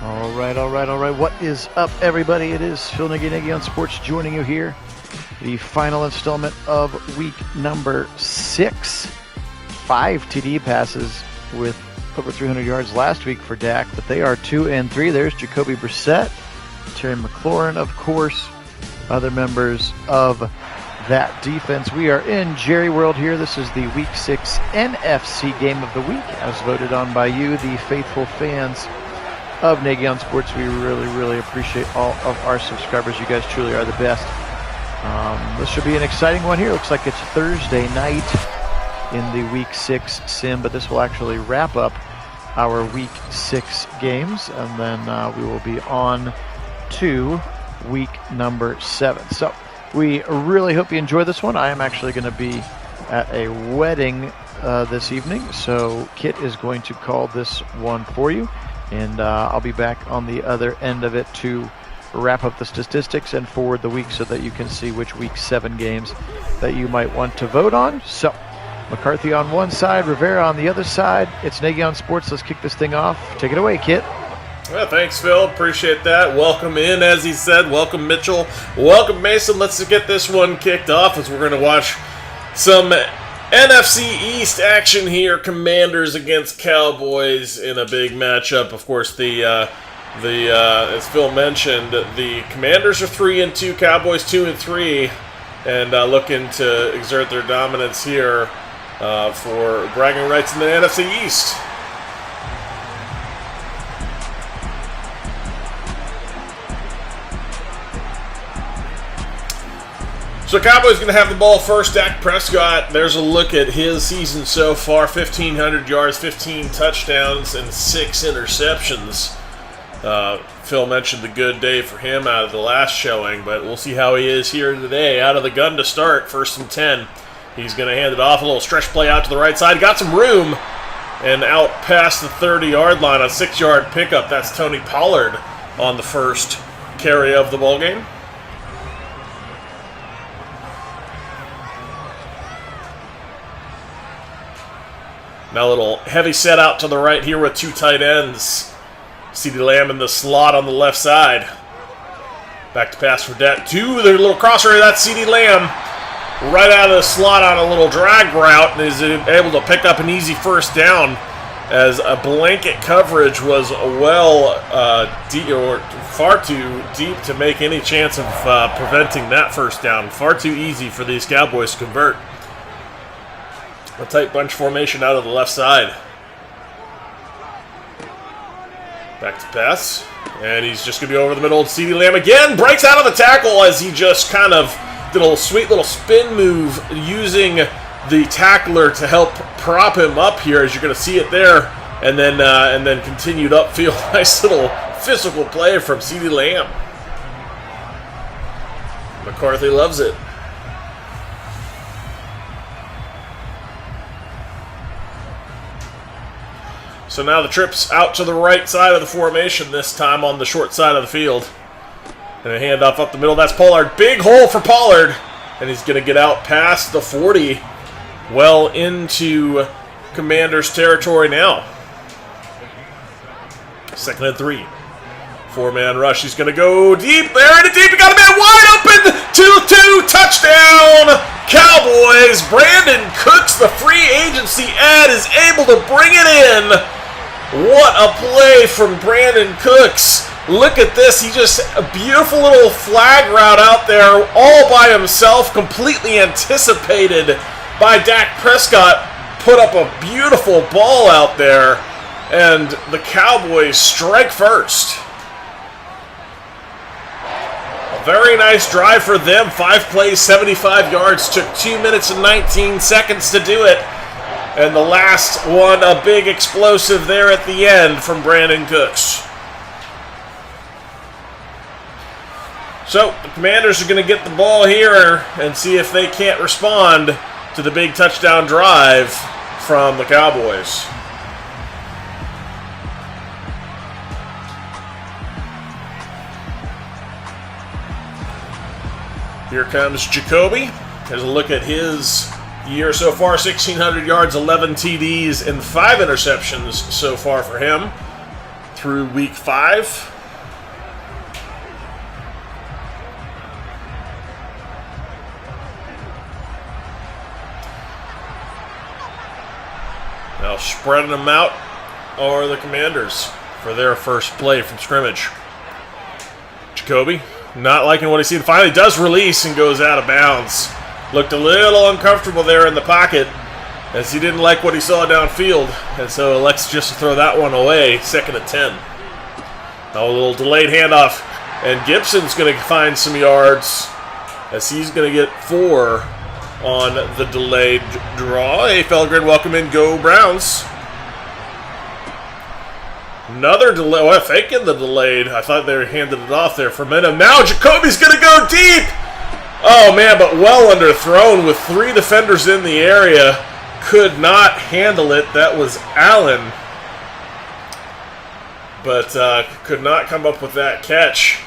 All right. What is up, everybody? It is Phil Nagy on Sports joining you here. The final installment of week number 6. 5 TD passes with over 300 yards last week for Dak, but they are 2 and 3. There's Jacoby Brissett, Terry McLaurin, of course, other members of that defense. We are in Jerry World here. This is the Week 6 NFC Game of the Week, as voted on by you, the faithful fans of Nagy on Sports. We really appreciate all of our subscribers. You guys truly are the best. This should be an exciting one here. Looks like it's Thursday night in the Week 6 sim, but this will actually wrap up our Week 6 games, and then we will be on to week number 7. So we really hope you enjoy this one. I am actually going to be at a wedding this evening, so Kit is going to call this one for you. And I'll be back on the other end of it to wrap up the statistics and forward the week so that you can see which Week 7 games that you might want to vote on. So, McCarthy on one side, Rivera on the other side. It's Nagy on Sports. Let's kick this thing off. Take it away, Kit. Well, thanks, Phil. Appreciate that. Welcome in, as he said. Welcome, Mitchell. Welcome, Mason. Let's get this one kicked off as we're going to watch some NFC East action here. Commanders against Cowboys in a big matchup. Of course, as Phil mentioned, the Commanders are 3 and 2, Cowboys 2 and 3, and looking to exert their dominance here for bragging rights in the NFC East. So Cowboys going to have the ball first. Dak Prescott, there's a look at his season so far. 1,500 yards, 15 touchdowns, and 6 interceptions. Phil mentioned the good day for him out of the last showing, but we'll see how he is here today. Out of the gun to start, 1st and 10. He's going to hand it off, a little stretch play out to the right side. Got some room, and out past the 30-yard line, a 6-yard pickup. That's Tony Pollard on the first carry of the ballgame. Now a little heavy set out to the right here with 2 tight ends. CeeDee Lamb in the slot on the left side. Back to pass for Dak. To the little crosser. That's CeeDee Lamb right out of the slot on a little drag route and is able to pick up an easy first down as a blanket coverage was far too deep to make any chance of preventing that first down. Far too easy for these Cowboys to convert. A tight bunch formation out of the left side. Back to pass. And he's just going to be over the middle. CeeDee Lamb again breaks out of the tackle as he just kind of did a sweet little spin move using the tackler to help prop him up here, as you're going to see it there. And then continued upfield. Nice little physical play from CeeDee Lamb. McCarthy loves it. So now the trip's out to the right side of the formation, this time on the short side of the field. And a handoff up the middle. That's Pollard. Big hole for Pollard. And he's going to get out past the 40. Well into Commanders territory now. 2nd and 3. 4-man rush. He's going to go deep there and deep. He got a man wide open. 2-2 touchdown. Cowboys. Brandon Cooks, the free agency ad, is able to bring it in. What a play from Brandon Cooks. Look at this. He just, a beautiful little flag route out there all by himself, completely anticipated by Dak Prescott. Put up a beautiful ball out there, and the Cowboys strike first. A very nice drive for them. 5 plays, 75 yards. Took 2 minutes and 19 seconds to do it. And the last one, a big explosive there at the end from Brandon Cooks. So, the Commanders are going to get the ball here and see if they can't respond to the big touchdown drive from the Cowboys. Here comes Jacoby. There's a look at his year so far. 1,600 yards, 11 TDs, and 5 interceptions so far for him. through week 5. Now spreading them out are the Commanders for their first play from scrimmage. Jacoby, not liking what he's seen, finally does release and goes out of bounds. Looked a little uncomfortable there in the pocket as he didn't like what he saw downfield, and so elects just to throw that one away. 2nd and 10. Now a little delayed handoff, and Gibson's going to find some yards as he's going to get 4 on the delayed draw. Hey, Felgren, welcome in. Go Browns. Another delay. Well, faking the delayed. I thought they handed it off there for a minute. Now Jacoby's going to go deep. Oh, man, but well underthrown with 3 defenders in the area. Could not handle it. That was Allen. But could not come up with that catch.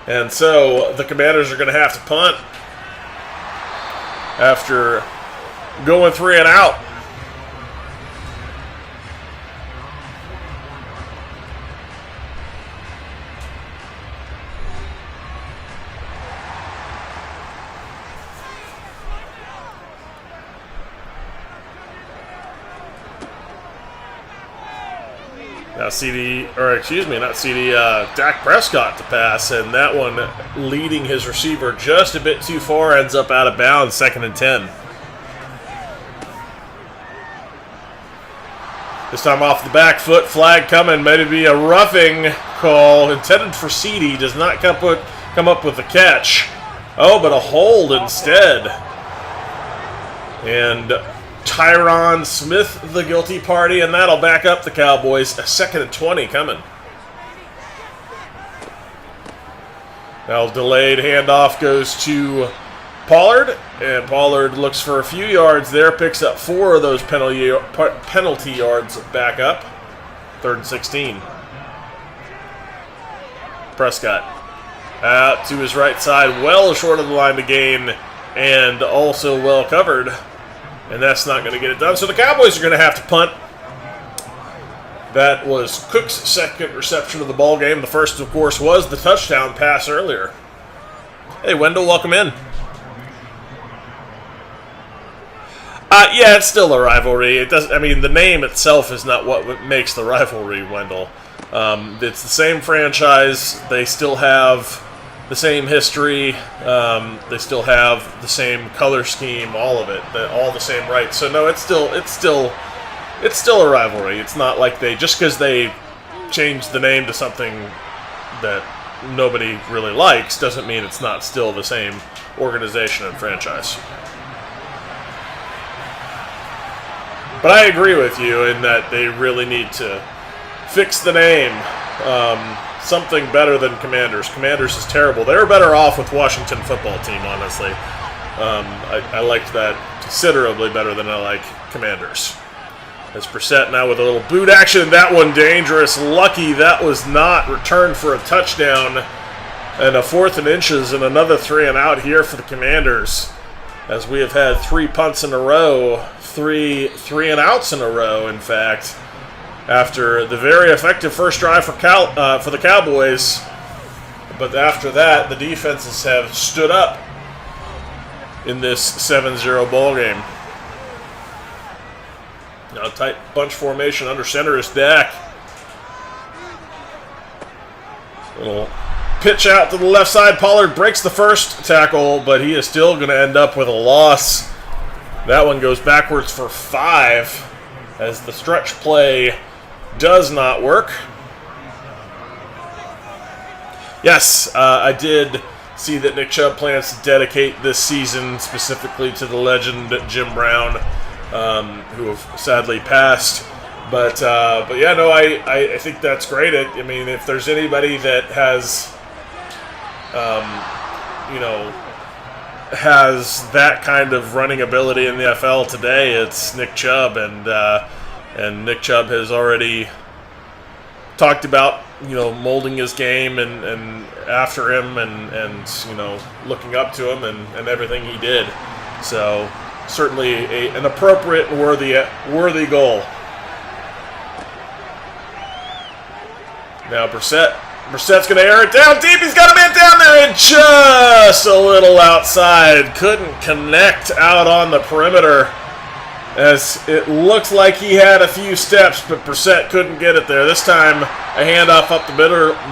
And so the Commanders are going to have to punt after going 3 and out. Now Dak Prescott to pass, and that one leading his receiver just a bit too far, ends up out of bounds. 2nd and 10. This time off the back foot, flag coming, maybe a roughing call intended for CD, does not come up with a catch. Oh, but a hold instead. And Tyron Smith, the guilty party, and that'll back up the Cowboys. 2nd and 20 coming. Now delayed handoff goes to Pollard, and Pollard looks for a few yards there, picks up 4 of those penalty yards back up. 3rd and 16. Prescott out to his right side, well short of the line to gain, and also well covered. And that's not going to get it done. So the Cowboys are going to have to punt. That was Cook's 2nd reception of the ball game. The first, of course, was the touchdown pass earlier. Hey, Wendell, welcome in. Yeah, it's still a rivalry. It doesn't. I mean, the name itself is not what makes the rivalry, Wendell. It's the same franchise. They still have the same history. They still have the same color scheme. All of it. All the same rights. So no, it's still a rivalry. It's not like just because they changed the name to something that nobody really likes doesn't mean it's not still the same organization and franchise. But I agree with you in that they really need to fix the name. Something better than Commanders. Commanders is terrible. They were better off with Washington football team, honestly. I liked that considerably better than I like Commanders. As Brissett now with a little boot action. That one dangerous. Lucky that was not returned for a touchdown. And a 4th and inches and another 3 and out here for the Commanders. As we have had 3 punts in a row. 3 and outs in a row, in fact. After the very effective first drive for the Cowboys. But after that, the defenses have stood up in this 7-0 ball game. Now tight bunch formation under center is Dak. Little pitch out to the left side. Pollard breaks the first tackle, but he is still going to end up with a loss. That one goes backwards for 5 as the stretch play does not work. Yes, I did see that Nick Chubb plans to dedicate this season specifically to the legend Jim Brown, who have sadly passed. But yeah, no, I think that's great. I mean, if there's anybody that has, has that kind of running ability in the NFL today, it's Nick Chubb, and Nick Chubb has already talked about molding his game and after him and looking up to him and everything he did. So certainly an appropriate and worthy goal. Now Brissett's going to air it down deep. He's got a man down there and just a little outside. Couldn't connect out on the perimeter, as it looks like he had a few steps, but Brissett couldn't get it there. This time, a handoff up the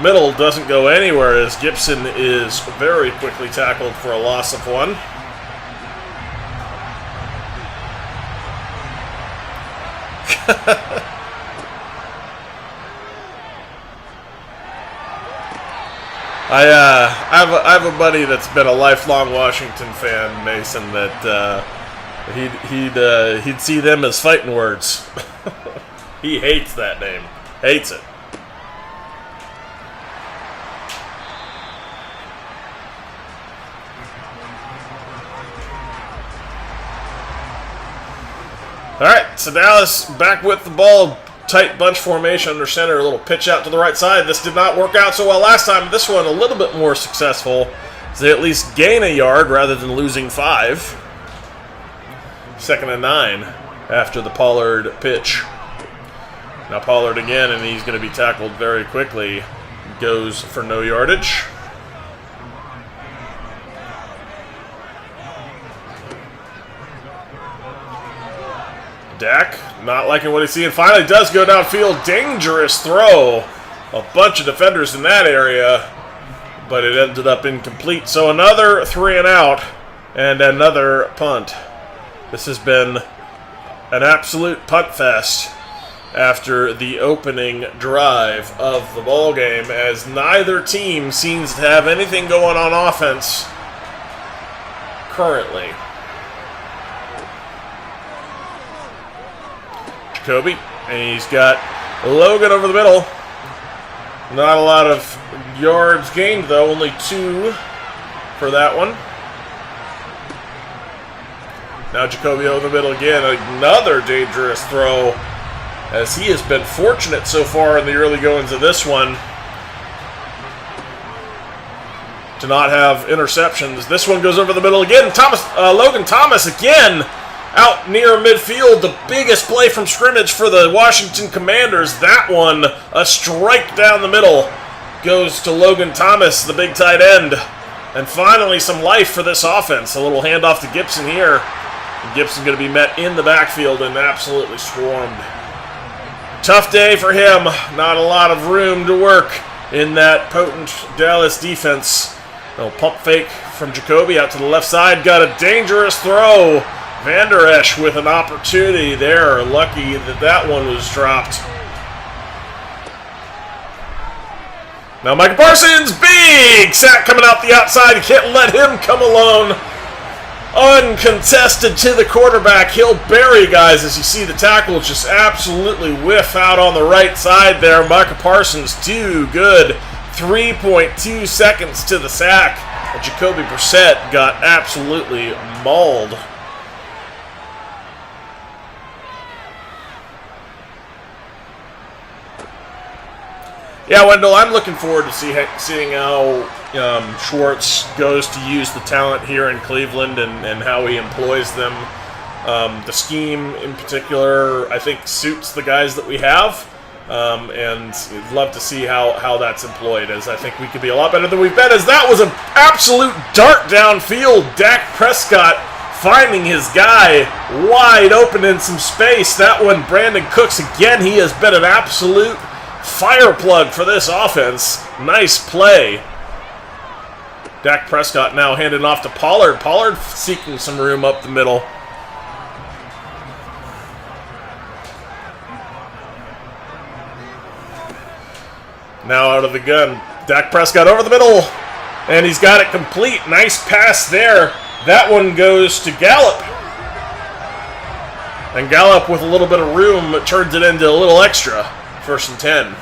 middle doesn't go anywhere, as Gibson is very quickly tackled for a loss of 1. I have a buddy that's been a lifelong Washington fan, Mason, that he'd see them as fighting words. He hates that name. Hates it. All right, so Dallas back with the ball. Tight bunch formation under center, a little pitch out to the right side. This did not work out so well last time. This one a little bit more successful, so they at least gain a yard rather than losing 5. 2nd and 9 after the Pollard pitch. Now Pollard again, and he's going to be tackled very quickly. Goes for no yardage. Dak, not liking what he's seeing. Finally does go downfield. Dangerous throw. A bunch of defenders in that area, but it ended up incomplete. So another 3 and out and another punt. This has been an absolute punt fest after the opening drive of the ball game, as neither team seems to have anything going on offense currently. Jacoby, and he's got Logan over the middle. Not a lot of yards gained, though. Only 2 for that one. Now Jacoby over the middle again. Another dangerous throw, as he has been fortunate so far in the early goings of this one to not have interceptions. This one goes over the middle again. Logan Thomas again out near midfield. The biggest play from scrimmage for the Washington Commanders. That one, a strike down the middle, goes to Logan Thomas, the big tight end. And finally some life for this offense. A little handoff to Gibson here. Gibson going to be met in the backfield and absolutely swarmed. Tough day for him. Not a lot of room to work in that potent Dallas defense. Little pump fake from Jacoby out to the left side. Got a dangerous throw. Van Der Esch with an opportunity there. Lucky that that one was dropped. Now Micah Parsons, big sack coming out the outside. You can't let him come alone. Uncontested to the quarterback. He'll bury guys, as you see the tackle just absolutely whiff out on the right side there. Micah Parsons, too good. 3.2 seconds to the sack. And Jacoby Brissett got absolutely mauled. Yeah, Wendell, I'm looking forward to seeing how Schwartz goes to use the talent here in Cleveland and how he employs them. The scheme in particular, I think, suits the guys that we have, and I'd love to see how that's employed, as I think we could be a lot better than we've been, as that was an absolute dart downfield. Dak Prescott finding his guy wide open in some space. That one, Brandon Cooks, again, he has been an absolute fire plug for this offense. Nice play. Dak Prescott now handed off to Pollard. Pollard seeking some room up the middle. Now out of the gun. Dak Prescott over the middle. And he's got it complete. Nice pass there. That one goes to Gallup. And Gallup, with a little bit of room, turns it into a little extra. 1st and 10.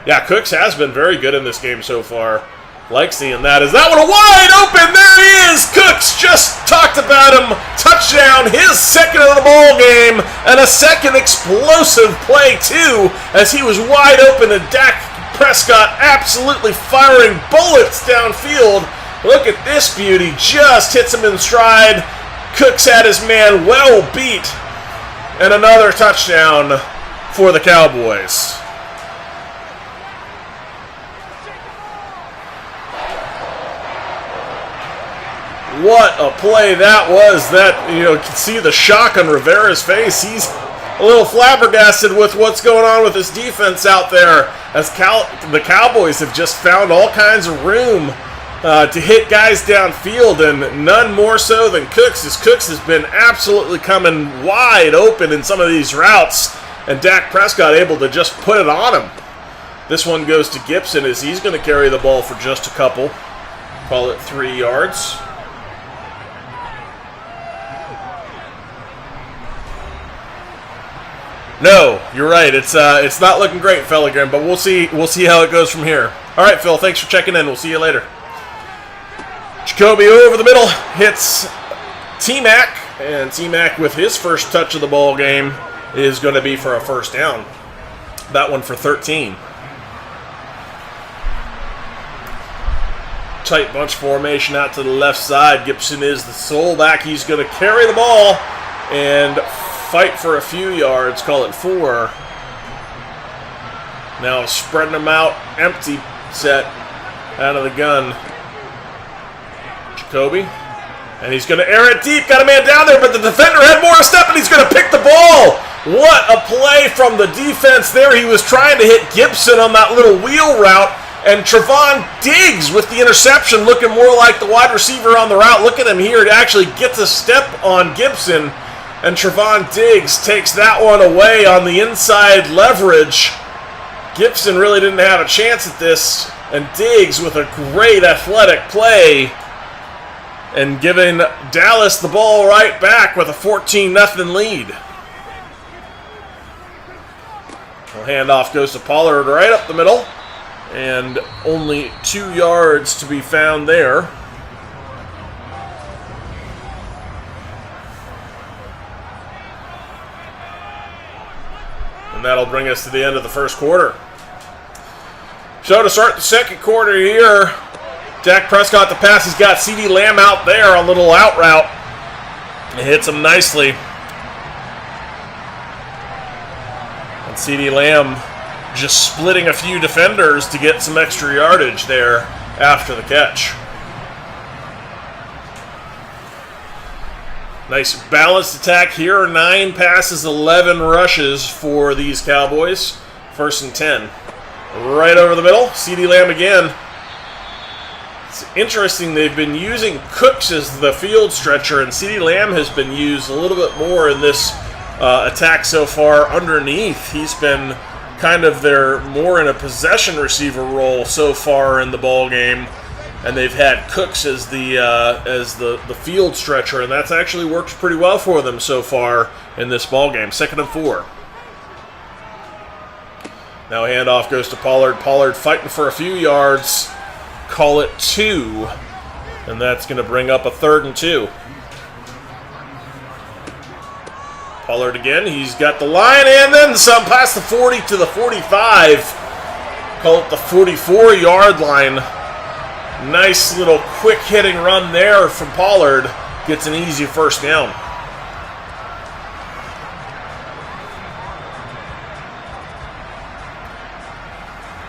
Yeah, Cooks has been very good in this game so far. Like seeing that. Is that one wide open? There he is! Cooks just talked about him. Touchdown, his second of the ball game, and a second explosive play too, as he was wide open and Dak Prescott absolutely firing bullets downfield. Look at this beauty. Just hits him in stride. Cooks had his man well beat. And another touchdown for the Cowboys. What a play that was. That, you can see the shock on Rivera's face. He's a little flabbergasted with what's going on with his defense out there, as the Cowboys have just found all kinds of room to hit guys downfield, and none more so than Cooks, as Cooks has been absolutely coming wide open in some of these routes, and Dak Prescott able to just put it on him. This one goes to Gibson, as he's going to carry the ball for just a couple. Call it 3 yards. No, you're right. It's not looking great, Felligram, but we'll see how it goes from here. All right, Phil, thanks for checking in. We'll see you later. Jacoby over the middle hits T-Mac, and T-Mac with his first touch of the ball game is going to be for a first down. That one for 13. Tight bunch formation out to the left side. Gibson is the sole back. He's going to carry the ball and fight for a few yards, call it 4. Now spreading them out, empty set out of the gun. Jacoby, and he's going to air it deep, got a man down there, but the defender had more step, and he's going to pick the ball. What a play from the defense there. He was trying to hit Gibson on that little wheel route, and Trevon Diggs with the interception, looking more like the wide receiver on the route. Look at him here, it actually gets a step on Gibson, and Trevon Diggs takes that one away on the inside leverage. Gibson really didn't have a chance at this, and Diggs with a great athletic play and giving Dallas the ball right back with a 14-0 lead. The handoff goes to Pollard right up the middle, and only 2 yards to be found there. And that'll bring us to the end of the first quarter. So to start the second quarter here, Dak Prescott, the pass, he's got CeeDee Lamb out there on a little out route. It hits him nicely. And CeeDee Lamb just splitting a few defenders to get some extra yardage there after the catch. Nice balanced attack here. 9 passes, 11 rushes for these Cowboys. 1st and 10. Right over the middle. CeeDee Lamb again. It's interesting, they've been using Cooks as the field stretcher, and CeeDee Lamb has been used a little bit more in this attack so far underneath. He's been kind of more in a possession receiver role so far in the ball game, and they've had Cooks as the field stretcher, and that's actually worked pretty well for them so far in this ball game. 2nd and 4. Now handoff goes to Pollard. Pollard fighting for a few yards. Call it 2, and that's going to bring up a 3rd and 2. Pollard again. He's got the line, and then some past the 40 to the 45. Call it the 44-yard line. Nice little quick hitting run there from Pollard. Gets an easy first down.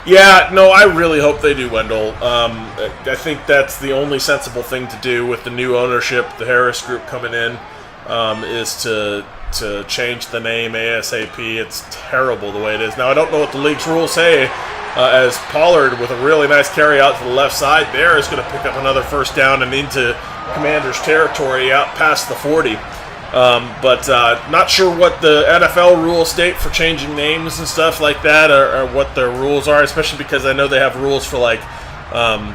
Yeah, no, I really hope they do, Wendell. I think that's the only sensible thing to do with the new ownership, the Harris Group coming in, is to change the name ASAP. It's terrible the way it is. Now, I don't know what the league's rules say, as Pollard with a really nice carry out to the left side there is going to pick up another first down and into Commander's territory out past the 40. But not sure what the NFL rules state for changing names and stuff like that, or what their rules are, especially because I know they have rules for like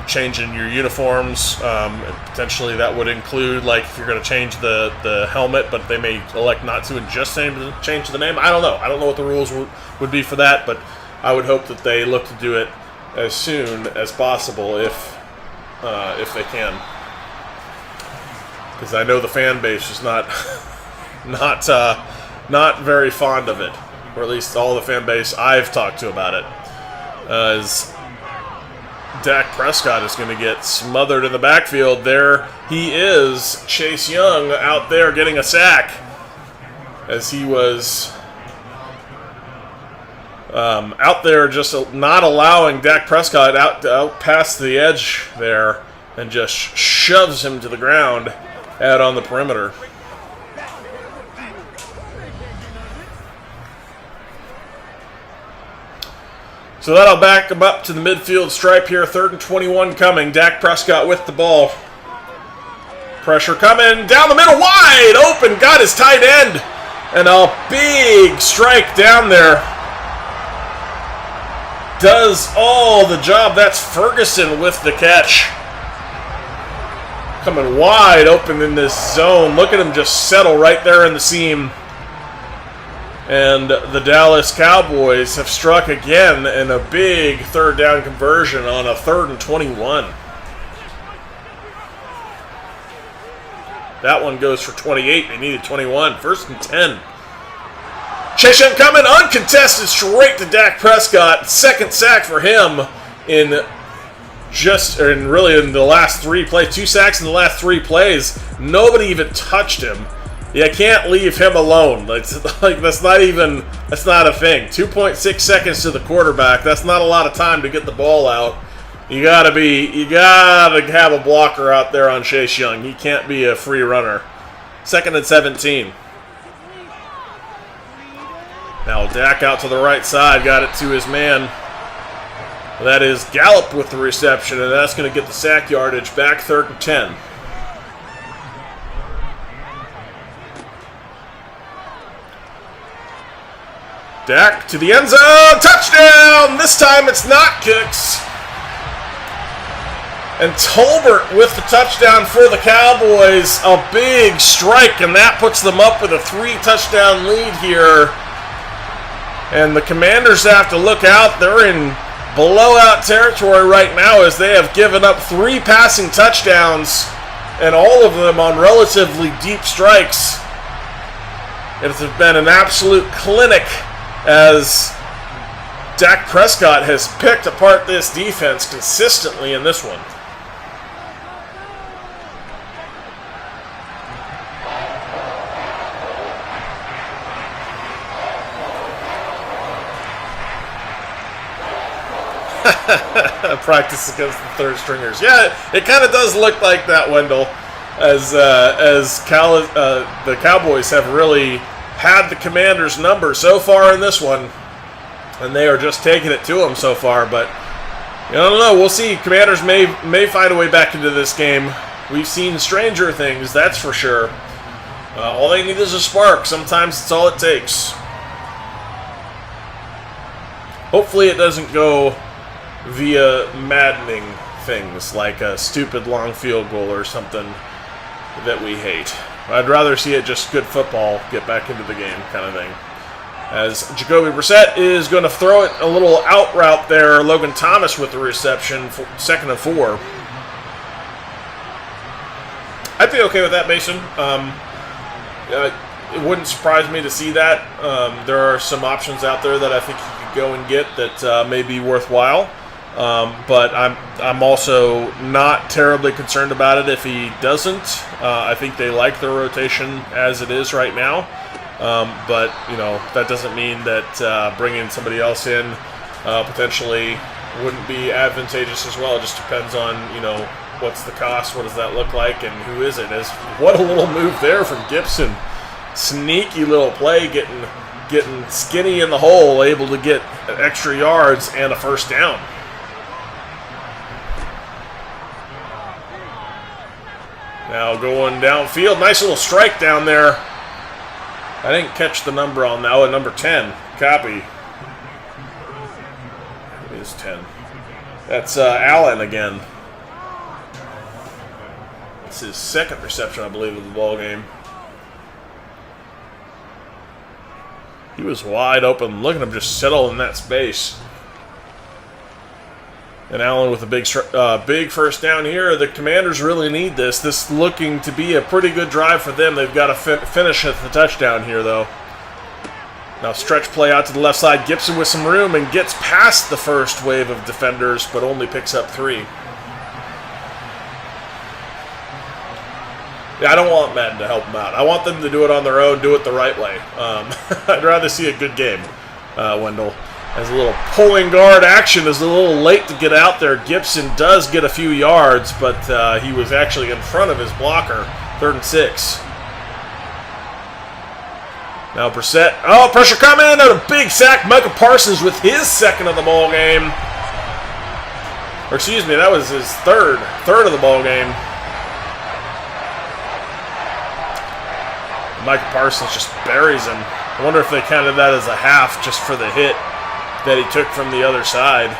changing your uniforms. Potentially that would include like if you're going to change the helmet, but they may elect not to and just change the name. I don't know. I don't know what the rules would be for that, but I would hope that they look to do it as soon as possible if they can. Because I know the fan base is not very fond of it, or at least all the fan base I've talked to about it. As Dak Prescott is going to get smothered in the backfield. There he is, Chase Young out there getting a sack as he was out there just not allowing Dak Prescott out past the edge there. and just shoves him to the ground out on the perimeter. So that'll back him up to the midfield stripe here. 3rd and 21 coming. Dak Prescott with the ball. Pressure coming down the middle, wide open. Got his tight end. And a big strike down there. Does all the job. That's Ferguson with the catch. Coming wide open in this zone. Look at him just settle right there in the seam. And the Dallas Cowboys have struck again in a big 3rd down conversion on a 3rd and 21. That one goes for 28. They needed 21. 1st and 10. Chase Young coming uncontested straight to Dak Prescott. 2nd sack for him in the last 3 plays. 2 sacks in the last 3 plays. Nobody even touched him. You can't leave him alone. That's not a thing. 2.6 seconds to the quarterback. That's not a lot of time to get the ball out. You gotta have a blocker out there on Chase Young. He can't be a free runner. 2nd and 17. Now Dak out to the right side, got it to his man. That is Gallup with the reception, and that's going to get the sack yardage back. 3rd and 10. Dak to the end zone, touchdown! This time it's not Cooks. And Tolbert with the touchdown for the Cowboys. A big strike, and that puts them up with a 3-touchdown lead here. And the Commanders have to look out. They're in blowout territory right now as they have given up 3 passing touchdowns, and all of them on relatively deep strikes. It has been an absolute clinic as Dak Prescott has picked apart this defense consistently in this one. Practice against the 3rd stringers. Yeah, it kind of does look like that, Wendell, as the Cowboys have really had the Commanders' number so far in this one, and they are just taking it to them so far. But I don't know. We'll see. Commanders may find a way back into this game. We've seen stranger things, that's for sure. All they need is a spark. Sometimes it's all it takes. Hopefully it doesn't go via maddening things like a stupid long field goal or something that we hate. I'd rather see it just good football, get back into the game kind of thing. As Jacoby Brissett is going to throw it a little out route there. Logan Thomas with the reception, 2nd and 4. I'd be okay with that, Mason. It wouldn't surprise me to see that. There are some options out there that I think you could go and get that may be worthwhile. But I'm also not terribly concerned about it if he doesn't. I think they like their rotation as it is right now. But, you know, that doesn't mean that bringing somebody else in potentially wouldn't be advantageous as well. It just depends on, you know, what's the cost, what does that look like, and who is it? What a little move there from Gibson. Sneaky little play, getting skinny in the hole, able to get extra yards and a 1st down. Now going downfield, nice little strike down there. I didn't catch the number on that. Oh, number 10. Copy. It is 10. That's Allen again. It's his 2nd reception, I believe, of the ball game. He was wide open. Look at him just settle in that space. And Allen with a big 1st down here. The Commanders really need this. This looking to be a pretty good drive for them. They've got to finish at the touchdown here, though. Now stretch play out to the left side. Gibson with some room and gets past the first wave of defenders, but only picks up 3. Yeah, I don't want Madden to help them out. I want them to do it on their own, do it the right way. I'd rather see a good game, Wendell. As a little pulling guard action is a little late to get out there. Gibson does get a few yards, but he was actually in front of his blocker. 3rd and 6. Now Brissett. Oh, pressure coming in. A big sack. Michael Parsons with his 2nd of the ball game. Or excuse me, that was his third of the ball game. Michael Parsons just buries him. I wonder if they counted that as a half just for the hit that he took from the other side.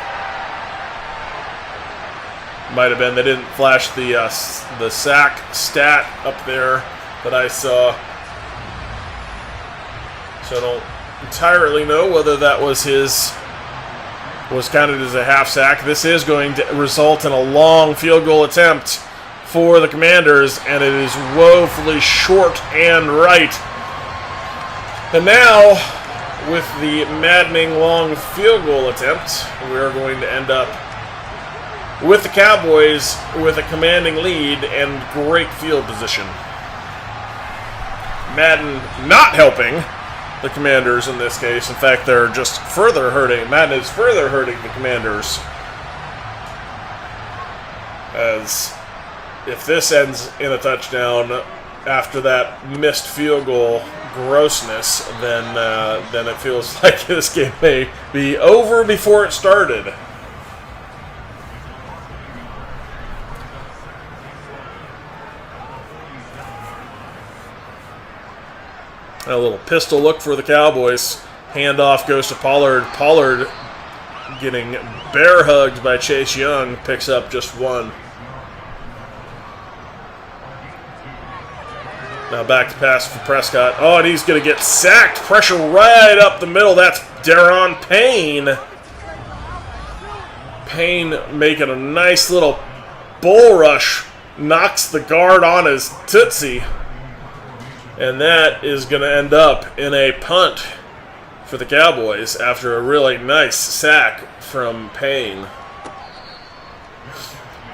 Might have been. They didn't flash the sack stat up there that I saw. So I don't entirely know whether that was counted as a half sack. This is going to result in a long field goal attempt for the Commanders, and it is woefully short and right. And now, with the maddening long field goal attempt, we are going to end up with the Cowboys with a commanding lead and great field position. Madden not helping the Commanders in this case. In fact, they're just further hurting. Madden is further hurting the Commanders. As if this ends in a touchdown after that missed field goal grossness, then it feels like this game may be over before it started. A little pistol look for the Cowboys. Handoff goes to Pollard. Pollard getting bear hugged by Chase Young. Picks up just 1. Now back to pass for Prescott. Oh, and he's going to get sacked. Pressure right up the middle. That's Daron Payne. Payne making a nice little bull rush. Knocks the guard on his tootsie. And that is going to end up in a punt for the Cowboys after a really nice sack from Payne.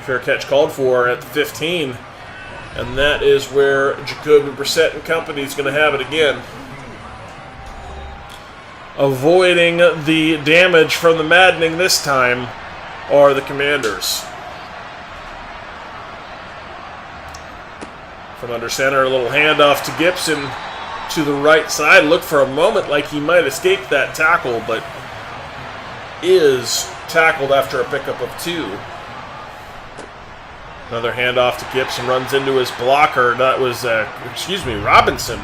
Fair catch called for at the 15. And that is where Jacoby Brissett and company is going to have it again. Avoiding the damage from the maddening this time are the Commanders. From under center, a little handoff to Gibson to the right side. Looked for a moment like he might escape that tackle, but is tackled after a pickup of 2. Another handoff to Gibson, runs into his blocker. That was, Robinson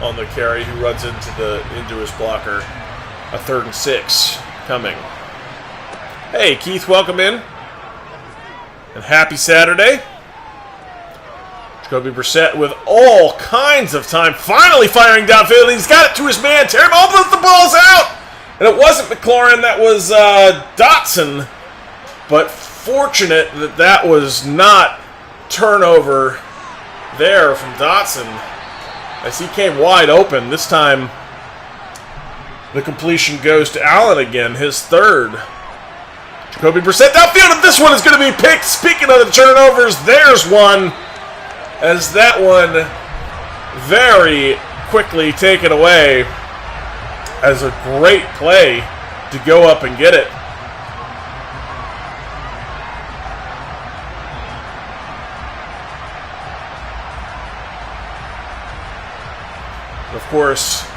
on the carry who runs into his blocker. A 3rd and 6 coming. Hey, Keith, welcome in. And happy Saturday. Jacoby Brissett with all kinds of time, finally firing downfield. He's got it to his man, Terry Ball, but the ball's out! And it wasn't McLaurin, that was Dotson. But fortunate that was not turnover there from Dotson, as he came wide open. This time, the completion goes to Allen again, his 3rd. Jacoby Brissett downfield, and this one is going to be picked. Speaking of the turnovers, there's one. As that one very quickly taken away as a great play to go up and get it. Of course,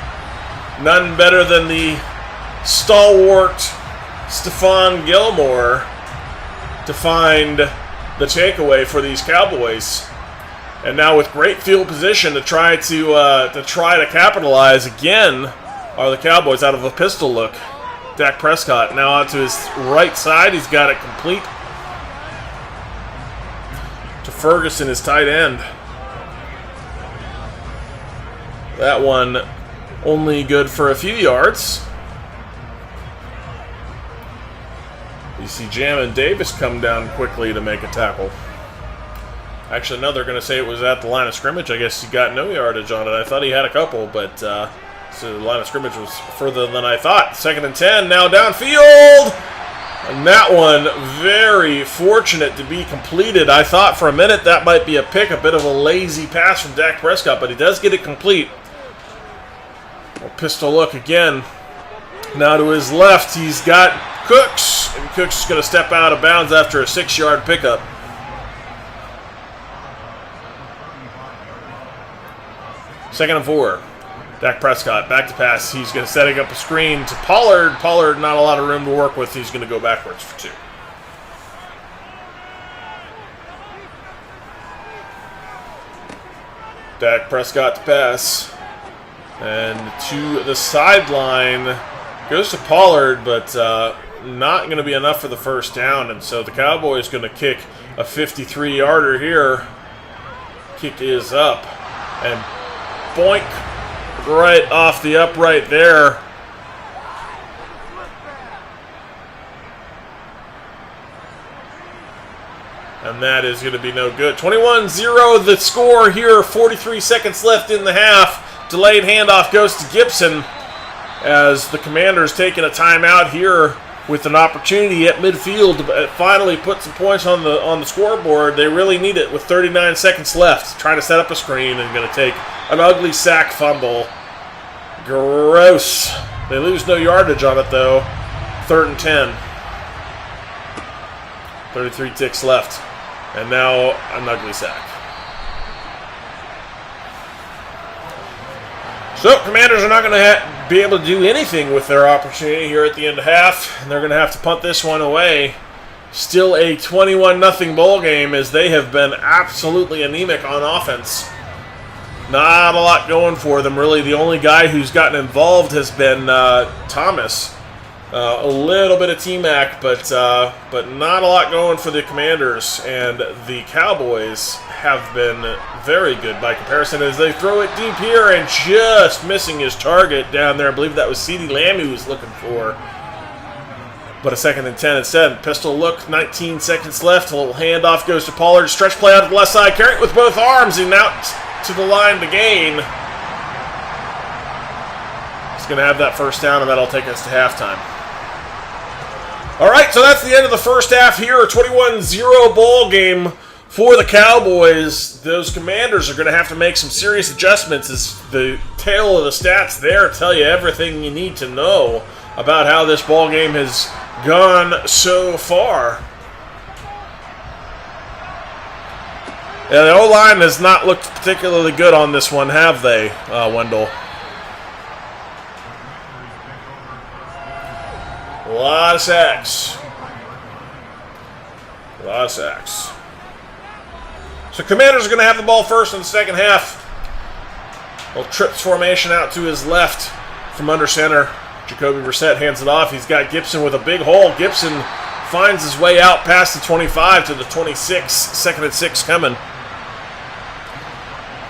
none better than the stalwart Stephon Gilmore to find the takeaway for these Cowboys. And now with great field position to try to capitalize again are the Cowboys out of a pistol look. Dak Prescott now out to his right side. He's got it complete to Ferguson, his tight end. That one only good for a few yards. You see Jam and Davis come down quickly to make a tackle. Actually, no, they're going to say it was at the line of scrimmage. I guess he got no yardage on it. I thought he had a couple, but so the line of scrimmage was further than I thought. 2nd and 10, now downfield. And that one, very fortunate to be completed. I thought for a minute that might be a pick, a bit of a lazy pass from Dak Prescott, but he does get it complete. A pistol look again. Now to his left, he's got Cooks, and Cooks is going to step out of bounds after a 6-yard pickup. Second and 4. Dak Prescott back to pass. He's going to setting up a screen to Pollard. Pollard, not a lot of room to work with. He's going to go backwards for 2. Dak Prescott to pass. And to the sideline. Goes to Pollard, but not going to be enough for the first down. And so the Cowboys going to kick a 53-yarder here. Kick is up. And boink, right off the upright there. And that is going to be no good. 21-0 the score here. 43 seconds left in the half. Delayed handoff goes to Gibson as the Commanders taking a timeout here with an opportunity at midfield to finally put some points on the scoreboard. They really need it with 39 seconds left. Trying to set up a screen and going to take an ugly sack fumble. Gross. They lose no yardage on it though. 3rd and 10. 33 ticks left. And now an ugly sack. So, Commanders are not going to be able to do anything with their opportunity here at the end of half. And they're going to have to punt this one away. Still a 21-0 ball game as they have been absolutely anemic on offense. Not a lot going for them, really. The only guy who's gotten involved has been Thomas. A little bit of T-Mac, but not a lot going for the Commanders. And the Cowboys have been very good by comparison as they throw it deep here and just missing his target down there. I believe that was CeeDee Lamb he was looking for. But a 2nd and 10 instead. Pistol look, 19 seconds left. A little handoff goes to Pollard. Stretch play out to the left side. Carry it with both arms and out to the line to gain. He's going to have that first down, and that'll take us to halftime. All right, so that's the end of the first half here. A 21-0 ball game for the Cowboys. Those Commanders are going to have to make some serious adjustments as the tail of the stats there tell you everything you need to know about how this ball game has gone so far. Yeah, the O-line has not looked particularly good on this one, have they, Wendell? A lot of sacks. A lot of sacks. So Commanders are going to have the ball first in the second half. Little trips formation out to his left from under center. Jacoby Brissett hands it off. He's got Gibson with a big hole. Gibson finds his way out past the 25 to the 26. 2nd and 6 coming.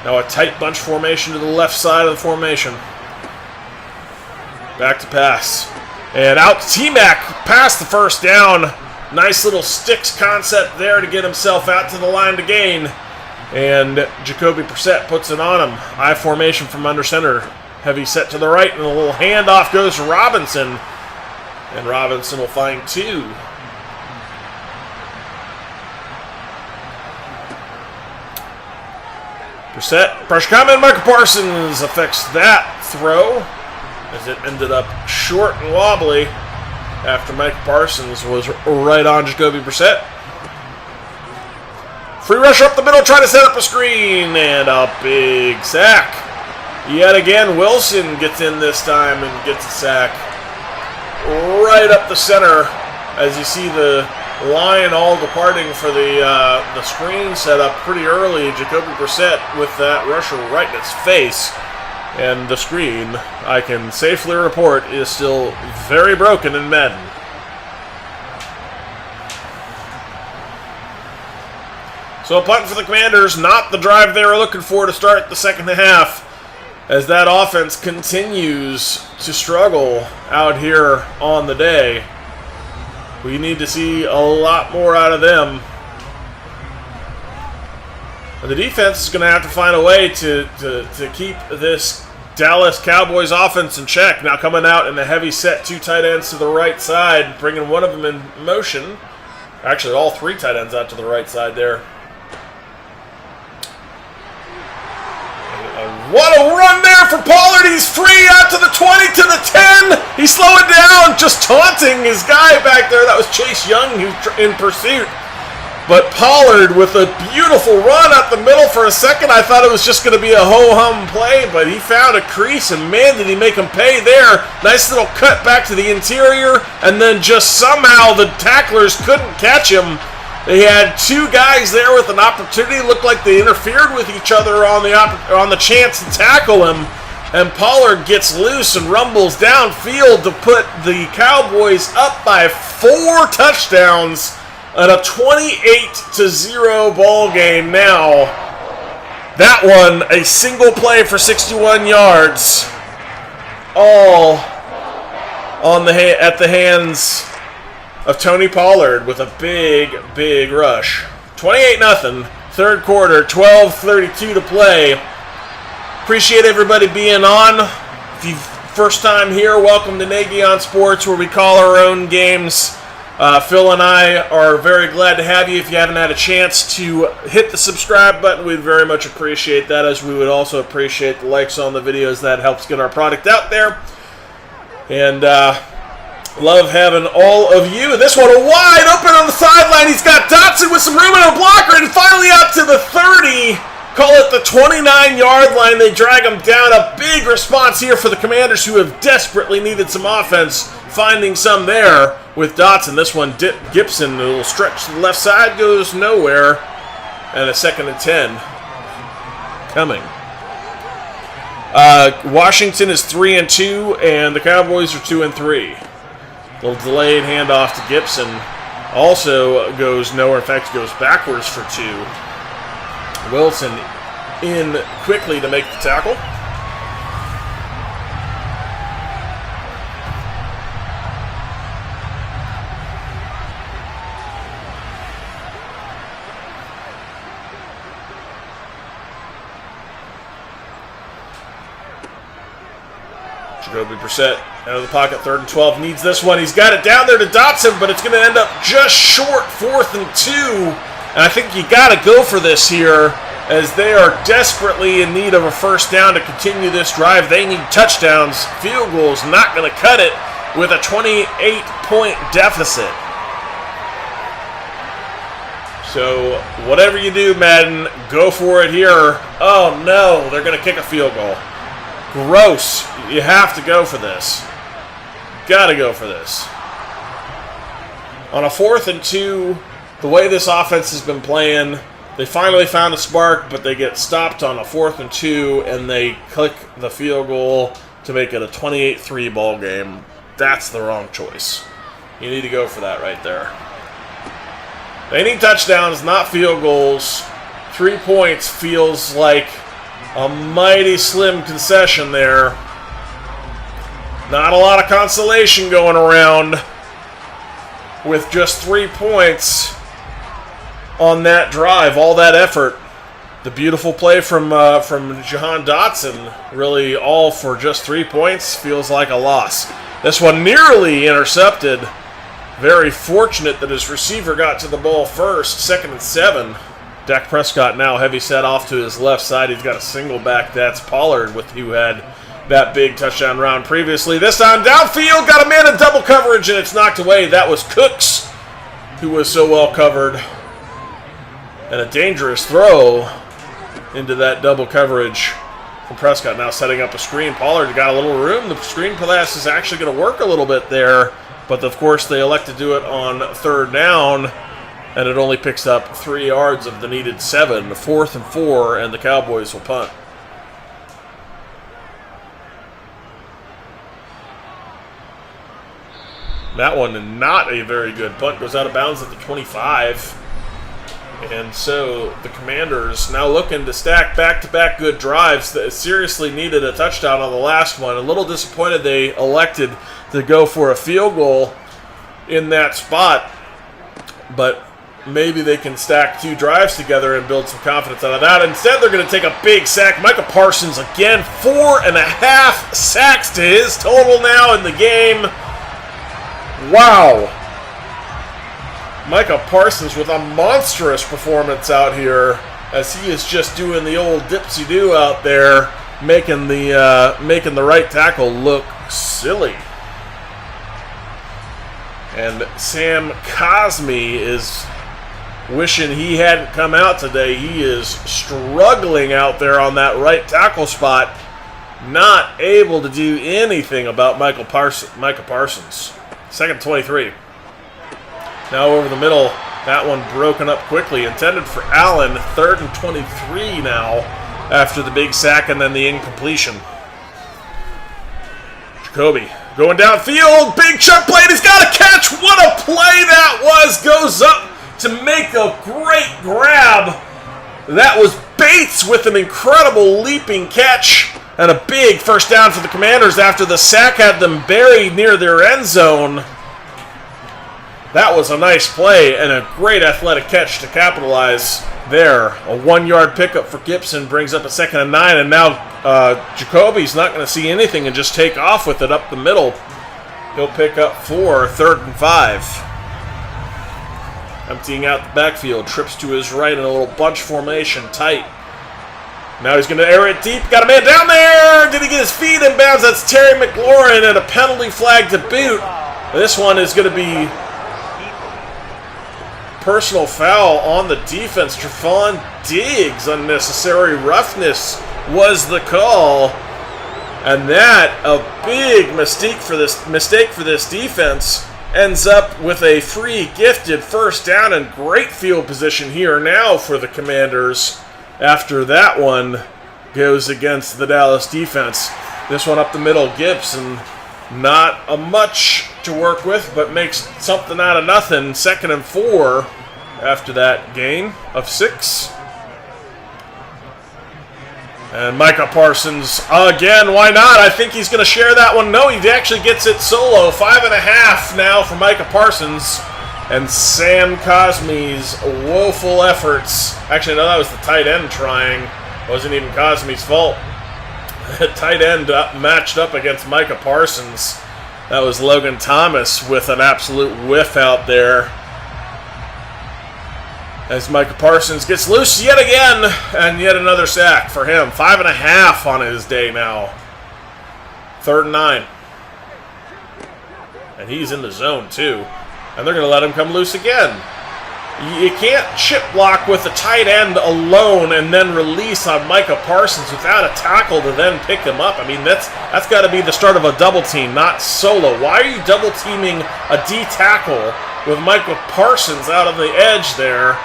Now a tight bunch formation to the left side of the formation. Back to pass. And out to T-Mac past the first down. Nice little sticks concept there to get himself out to the line to gain. And Jacoby Brissett puts it on him. I formation from under center. Heavy set to the right, and a little handoff goes to Robinson. And Robinson will find 2. Brissett, pressure coming. Michael Parsons affects that throw as it ended up short and wobbly after Michael Parsons was right on Jacoby Brissett. Free rusher up the middle, trying to set up a screen, and a big sack. Yet again, Wilson gets in this time and gets a sack right up the center as you see the line all departing for the screen set up pretty early. Jacoby Brissett with that rusher right in his face. And the screen, I can safely report, is still very broken in Madden. So a punt for the Commanders, not the drive they were looking for to start the second half, as that offense continues to struggle out here on the day. We need to see a lot more out of them. And the defense is going to have to find a way to keep this Dallas Cowboys offense in check. Now coming out in a heavy set, 2 tight ends to the right side, bringing one of them in motion. Actually, all 3 tight ends out to the right side there. What a run there for Pollard. He's free out to the 20, to the 10. He's slowing just taunting his guy back there. That was Chase Young who's in pursuit. But Pollard with a beautiful run up the middle. For a second, I thought it was just going to be a ho-hum play, but he found a crease, and man, did he make him pay there. Nice little cut back to the interior, and then just somehow the tacklers couldn't catch him. They had two guys there with an opportunity. Looked like they interfered with each other on the chance to tackle him. And Pollard gets loose and rumbles downfield to put the Cowboys up by 4 touchdowns at a 28-0 ball game now. That one, a single play for 61 yards. All at the hands of Tony Pollard with a big rush. 28-0, third quarter, 12:32 to play. Appreciate everybody being on. If you first time here, welcome to Nagy on Sports, where we call our own games. Phil and I are very glad to have you. If you haven't had a chance to hit the subscribe button, we'd very much appreciate that, as we would also appreciate the likes on the videos. That helps get our product out there. And love having all of you. This one wide open on the sideline. He's got Dotson with some room in a blocker, and finally out to the 30. Call it the 29-yard line. They drag him down. A big response here for the Commanders, who have desperately needed some offense, finding some there with Dotson. This one, Gibson, a little stretch to the left side, goes nowhere. And a 2nd and 10 coming. Washington is 3-2, and the Cowboys are 2-3. Little delayed handoff to Gibson. Also goes nowhere. In fact, goes backwards for 2. Wilson in quickly to make the tackle. Jacoby Brissett out of the pocket, 3rd and 12. Needs this one. He's got it down there to Dotson, but it's going to end up just short, 4th and 2. And I think you got to go for this here, as they are desperately in need of a first down to continue this drive. They need touchdowns. Field goals not going to cut it with a 28-point deficit. So whatever you do, Madden, go for it here. Oh no, they're going to kick a field goal. Gross. You have to go for this. Got to go for this. On a 4th and 2, the way this offense has been playing, they finally found a spark, but they get stopped on a 4th and 2, and they click the field goal to make it a 28-3 ball game. That's the wrong choice. You need to go for that right there. They need touchdowns, not field goals. 3 points feels like a mighty slim concession there. Not a lot of consolation going around with just 3 points on that drive. All that effort. The beautiful play from Jahan Dotson, really all for just 3 points, feels like a loss. This one nearly intercepted. Very fortunate that his receiver got to the ball first. 2nd and 7. Dak Prescott now heavy set off to his left side. He's got a single back. That's Pollard, who had that big touchdown round previously. This time downfield, got a man in double coverage, and it's knocked away. That was Cooks, who was so well covered. And a dangerous throw into that double coverage from Prescott. Now setting up a screen. Pollard got a little room. The screen pass is actually going to work a little bit there. But, of course, they elect to do it on 3rd down. And it only picks up 3 yards of the needed 7. 4th and 4, and the Cowboys will punt. That one, not a very good punt. Goes out of bounds at the 25. And so the Commanders now looking to stack back-to-back good drives that seriously needed a touchdown on the last one. A little disappointed they elected to go for a field goal in that spot. But maybe they can stack 2 drives together and build some confidence out of that. Instead, they're going to take a big sack. Micah Parsons again, 4.5 sacks to his total now in the game. Wow. Micah Parsons with a monstrous performance out here, as he is just doing the old dipsy-do out there, making the right tackle look silly. And Sam Cosme is wishing he hadn't come out today. He is struggling out there on that right tackle spot, not able to do anything about Micah Parsons. Second 23. Now over the middle. That one broken up quickly. Intended for Allen. 3rd and 23 now after the big sack and then the incompletion. Jacoby going downfield. Big chunk play. He's got a catch. What a play that was. Goes up to make a great grab. That was Bates with an incredible leaping catch. And a big first down for the Commanders after the sack had them buried near their end zone. That was a nice play and a great athletic catch to capitalize there. A 1-yard pickup for Gibson brings up a 2nd and 9, and now Jacoby's not going to see anything and just take off with it up the middle. He'll pick up 4, 3rd and 5. Emptying out the backfield, trips to his right in a little bunch formation, tight. Now he's going to air it deep. Got a man down there. Did he get his feet in bounds? That's Terry McLaurin and a penalty flag to boot. This one is going to be personal foul on the defense. Trevon Diggs, unnecessary roughness was the call. And that, a big mistake for this defense, ends up with a free gifted first down and great field position here now for the Commanders. After that one goes against the Dallas defense. This one up the middle, Gibson, not a much to work with, but makes something out of nothing. 2nd and 4 after that gain of 6. And Micah Parsons, again, why not? I think he's going to share that one. No, he actually gets it solo. 5.5 now for Micah Parsons. And Sam Cosme's woeful efforts. Actually, no, that was the tight end trying. It wasn't even Cosme's fault. The tight end matched up against Micah Parsons. That was Logan Thomas with an absolute whiff out there. As Micah Parsons gets loose yet again, and yet another sack for him. 5.5 on his day now. 3rd and 9. And he's in the zone, too. And they're going to let him come loose again. You can't chip block with the tight end alone and then release on Micah Parsons without a tackle to then pick him up. I mean, that's got to be the start of a double team, not solo. Why are you double teaming a D tackle with Micah Parsons out on the edge there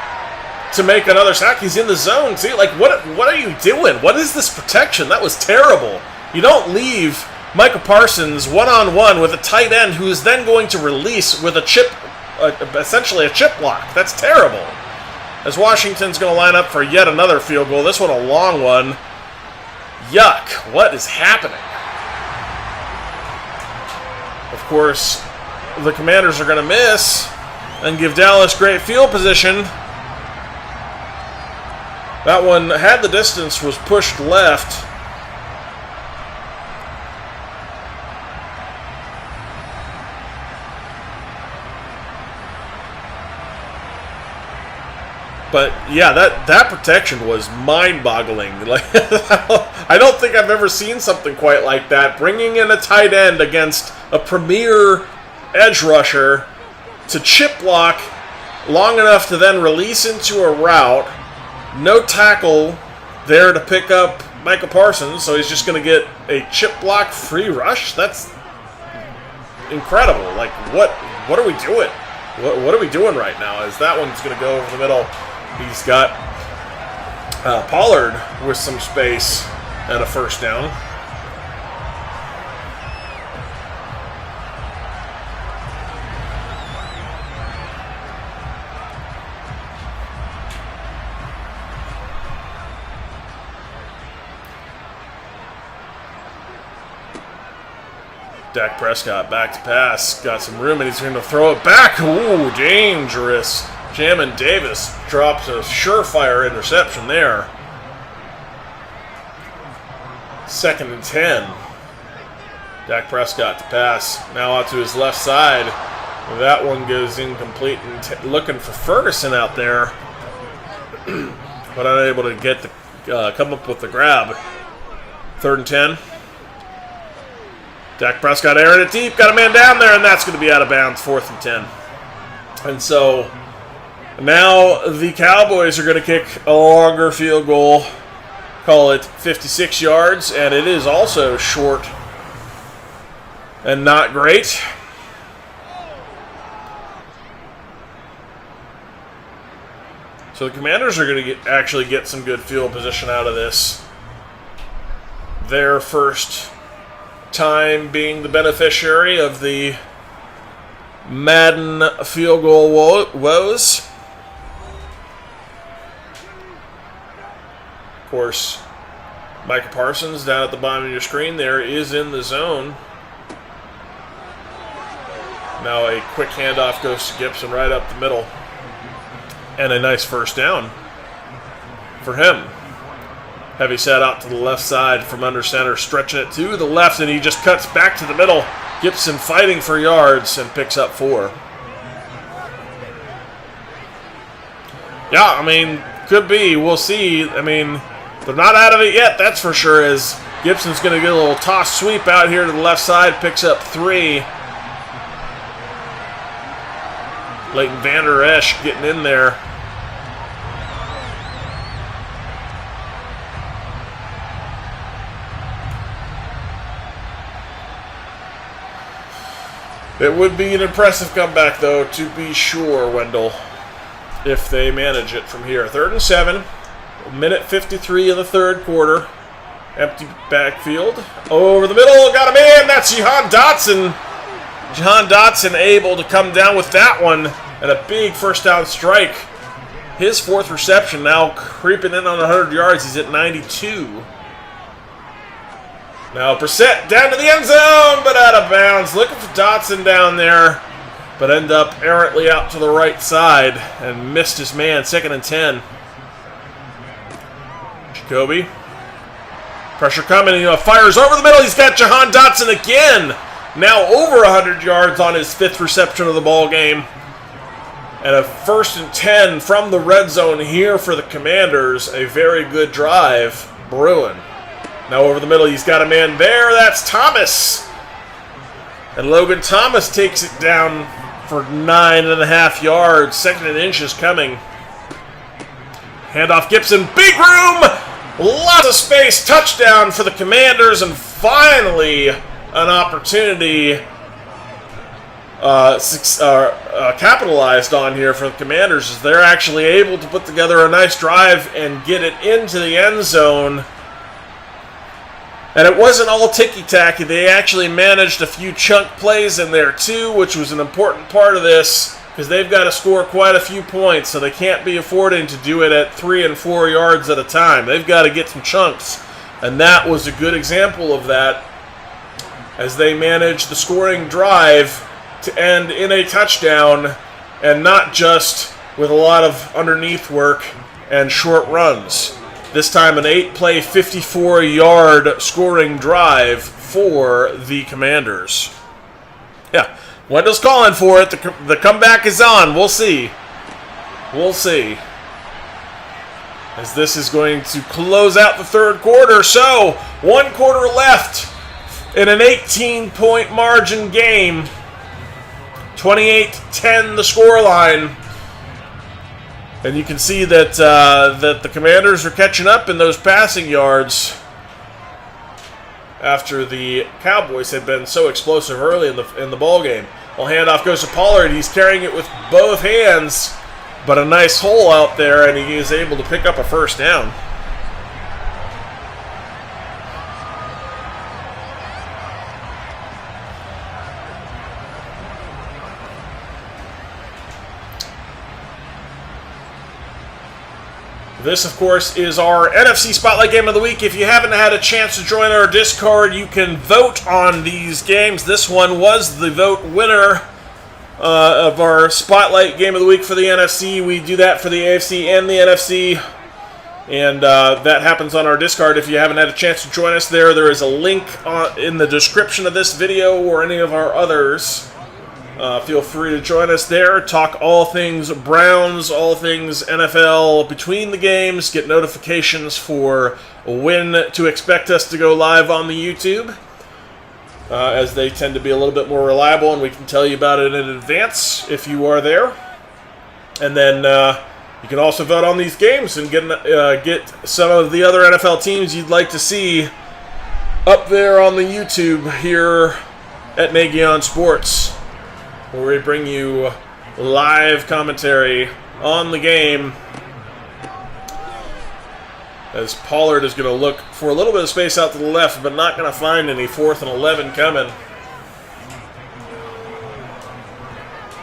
to make another sack? He's in the zone, too. Like, what are you doing? What is this protection? That was terrible. You don't leave Micah Parsons one-on-one with a tight end who is then going to release with a chip, essentially a chip block. That's terrible. As Washington's going to line up for yet another field goal. This one a long one. Yuck. What is happening? Of course, the Commanders are going to miss and give Dallas great field position. That one, had the distance, was pushed left. But yeah, that protection was mind-boggling. Like, I don't think I've ever seen something quite like that. Bringing in a tight end against a premier edge rusher to chip block long enough to then release into a route. No tackle there to pick up Micah Parsons, so he's just going to get a chip block free rush. That's incredible. Like, what are we doing? What are we doing right now? As that one's going to go over the middle. He's got Pollard with some space and a first down. Dak Prescott back to pass. Got some room and he's going to throw it back. Ooh, dangerous. Jamin Davis drops a surefire interception there. 2nd and 10. Dak Prescott to pass. Now out to his left side. That one goes incomplete and looking for Ferguson out there. But unable to get the come up with the grab. 3rd and 10. Dak Prescott airing it deep, got a man down there, and that's going to be out of bounds, 4th and 10. And so now the Cowboys are going to kick a longer field goal, call it 56 yards, and it is also short and not great. So the Commanders are going to actually get some good field position out of this. Their first time being the beneficiary of the Madden field goal woes. Of course, Micah Parsons down at the bottom of your screen there is in the zone. Now a quick handoff goes to Gibson right up the middle. And a nice first down for him. Heavy set out to the left side from under center, stretching it to the left, and he just cuts back to the middle. Gibson fighting for yards and picks up 4. Yeah, I mean, could be. We'll see. I mean, they're not out of it yet, that's for sure, as Gibson's going to get a little toss sweep out here to the left side, picks up 3. Leighton Vander Esch getting in there. It would be an impressive comeback, though, to be sure, Wendell, if they manage it from here. 3rd and 7, minute 53 of the third quarter. Empty backfield. Over the middle, got a man. That's Jahan Dotson. Jahan Dotson able to come down with that one, and a big first down strike. His 4th reception now creeping in on 100 yards. He's at 92. Now Brissett down to the end zone, but out of bounds. Looking for Dotson down there, but end up errantly out to the right side and missed his man. 2nd and 10. Jacoby. Pressure coming, and fires over the middle. He's got Jahan Dotson again. Now over 100 yards on his 5th reception of the ball game. And a 1st and 10 from the red zone here for the Commanders. A very good drive brewing. Now over the middle, he's got a man there. That's Thomas. And Logan Thomas takes it down for 9.5 yards. 2nd and inches coming. Handoff Gibson. Big room. Lots of space. Touchdown for the Commanders. And finally, an opportunity capitalized on here for the Commanders, as they're actually able to put together a nice drive and get it into the end zone. And it wasn't all ticky-tacky. They actually managed a few chunk plays in there too, which was an important part of this, because they've got to score quite a few points, so they can't be affording to do it at 3 and 4 yards at a time. They've got to get some chunks, and that was a good example of that, as they managed the scoring drive to end in a touchdown, and not just with a lot of underneath work and short runs. This time an 8-play, 54-yard scoring drive for the Commanders. Yeah, Wendell's calling for it. The comeback is on. We'll see. We'll see. As this is going to close out the third quarter. So, 1 quarter left in an 18-point margin game. 28-10 the scoreline. And you can see that that the Commanders are catching up in those passing yards after the Cowboys had been so explosive early in the ball game. Well, handoff goes to Pollard. He's carrying it with both hands, but a nice hole out there, and he is able to pick up a first down. This, of course, is our NFC Spotlight Game of the Week. If you haven't had a chance to join our Discord, you can vote on these games. This one was the vote winner of our Spotlight Game of the Week for the NFC. We do that for the AFC and the NFC. And that happens on our Discord. If you haven't had a chance to join us there, there is a link in the description of this video or any of our others. Feel free to join us there. Talk all things Browns, all things NFL between the games. Get notifications for when to expect us to go live on the YouTube. as they tend to be a little bit more reliable, and we can tell you about it in advance if you are there. And then you can also vote on these games and get some of the other NFL teams you'd like to see up there on the YouTube here at Nagy on Sports, where we bring you live commentary on the game, as Pollard is going to look for a little bit of space out to the left, but not going to find any. 4th and 11 coming.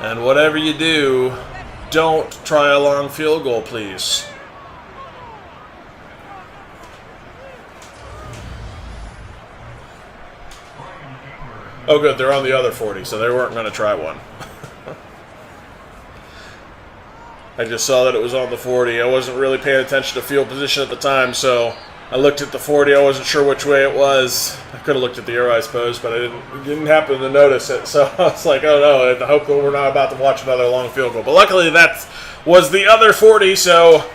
And whatever you do, don't try a long field goal, please. Oh, good. They're on the other 40, so they weren't going to try one. I just saw that it was on the 40. I wasn't really paying attention to field position at the time, so I looked at the 40. I wasn't sure which way it was. I could have looked at the arrow, I suppose, but I didn't happen to notice it. So I was like, oh no, I hope that we're not about to watch another long field goal. But luckily that was the other 40, so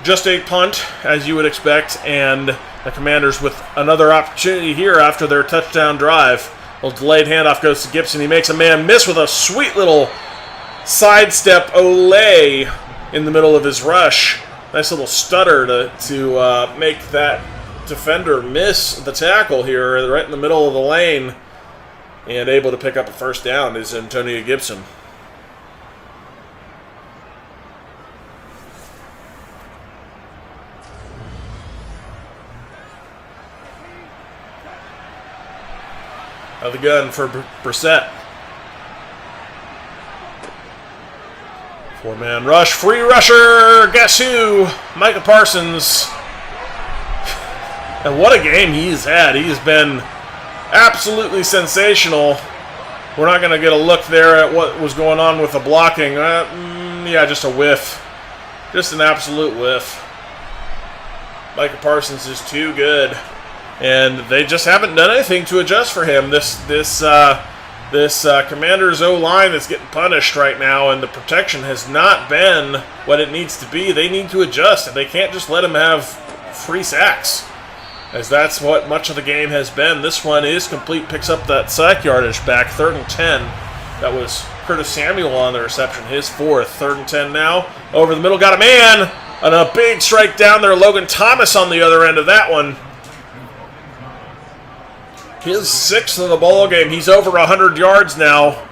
just a punt, as you would expect, and the Commanders with another opportunity here after their touchdown drive. A little delayed handoff goes to Gibson. He makes a man miss with a sweet little sidestep Olay in the middle of his rush. Nice little stutter to make that defender miss the tackle here right in the middle of the lane, and able to pick up a first down is Antonio Gibson. Out of the gun for Brissett. 4-man rush, free rusher, guess who? Micah Parsons. And what a game he's had. He's been absolutely sensational. We're not going to get a look there at what was going on with the blocking. Yeah, just a whiff. Just an absolute whiff. Micah Parsons is too good. And they just haven't done anything to adjust for him. This Commanders O-line is getting punished right now, and the protection has not been what it needs to be. They need to adjust, and they can't just let him have free sacks, as that's what much of the game has been. This one is complete, picks up that sack yardage back, 3rd and 10. That was Curtis Samuel on the reception, his 4th. 3rd and 10 now. Over the middle, got a man, and a big strike down there. Logan Thomas on the other end of that one. His 6th of the ball game. He's over 100 yards now.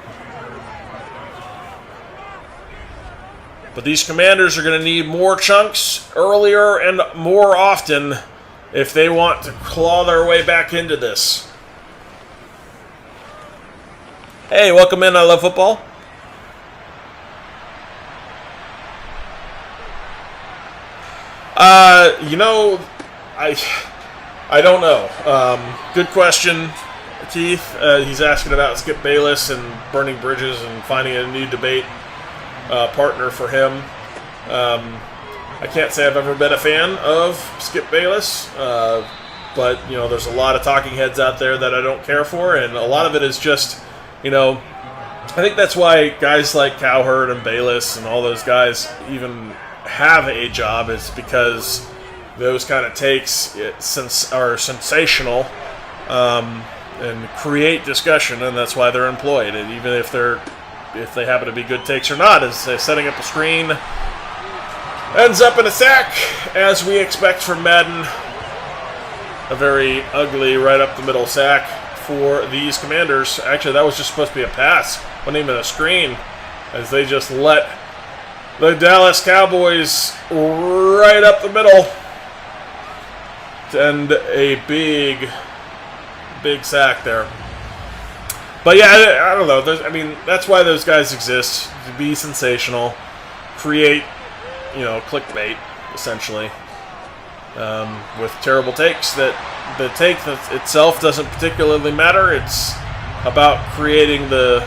But these Commanders are going to need more chunks earlier and more often if they want to claw their way back into this. Hey, welcome in. I Love Football. I don't know. Good question, Keith. He's asking about Skip Bayless and burning bridges and finding a new debate partner for him. I can't say I've ever been a fan of Skip Bayless, but there's a lot of talking heads out there that I don't care for, and a lot of it is just, I think that's why guys like Cowherd and Bayless and all those guys even have a job, is because those kind of takes are sensational and create discussion, and that's why they're employed. And even if they happen to be good takes or not, is setting up a screen ends up in a sack, as we expect from Madden. A very ugly right up the middle sack for these Commanders. Actually, that was just supposed to be a pass, wasn't even a screen, as they just let the Dallas Cowboys right up the middle. And a big sack there. But yeah, I don't know. That's why those guys exist, to be sensational, create, clickbait, essentially, with terrible takes. That the take itself doesn't particularly matter. It's about creating the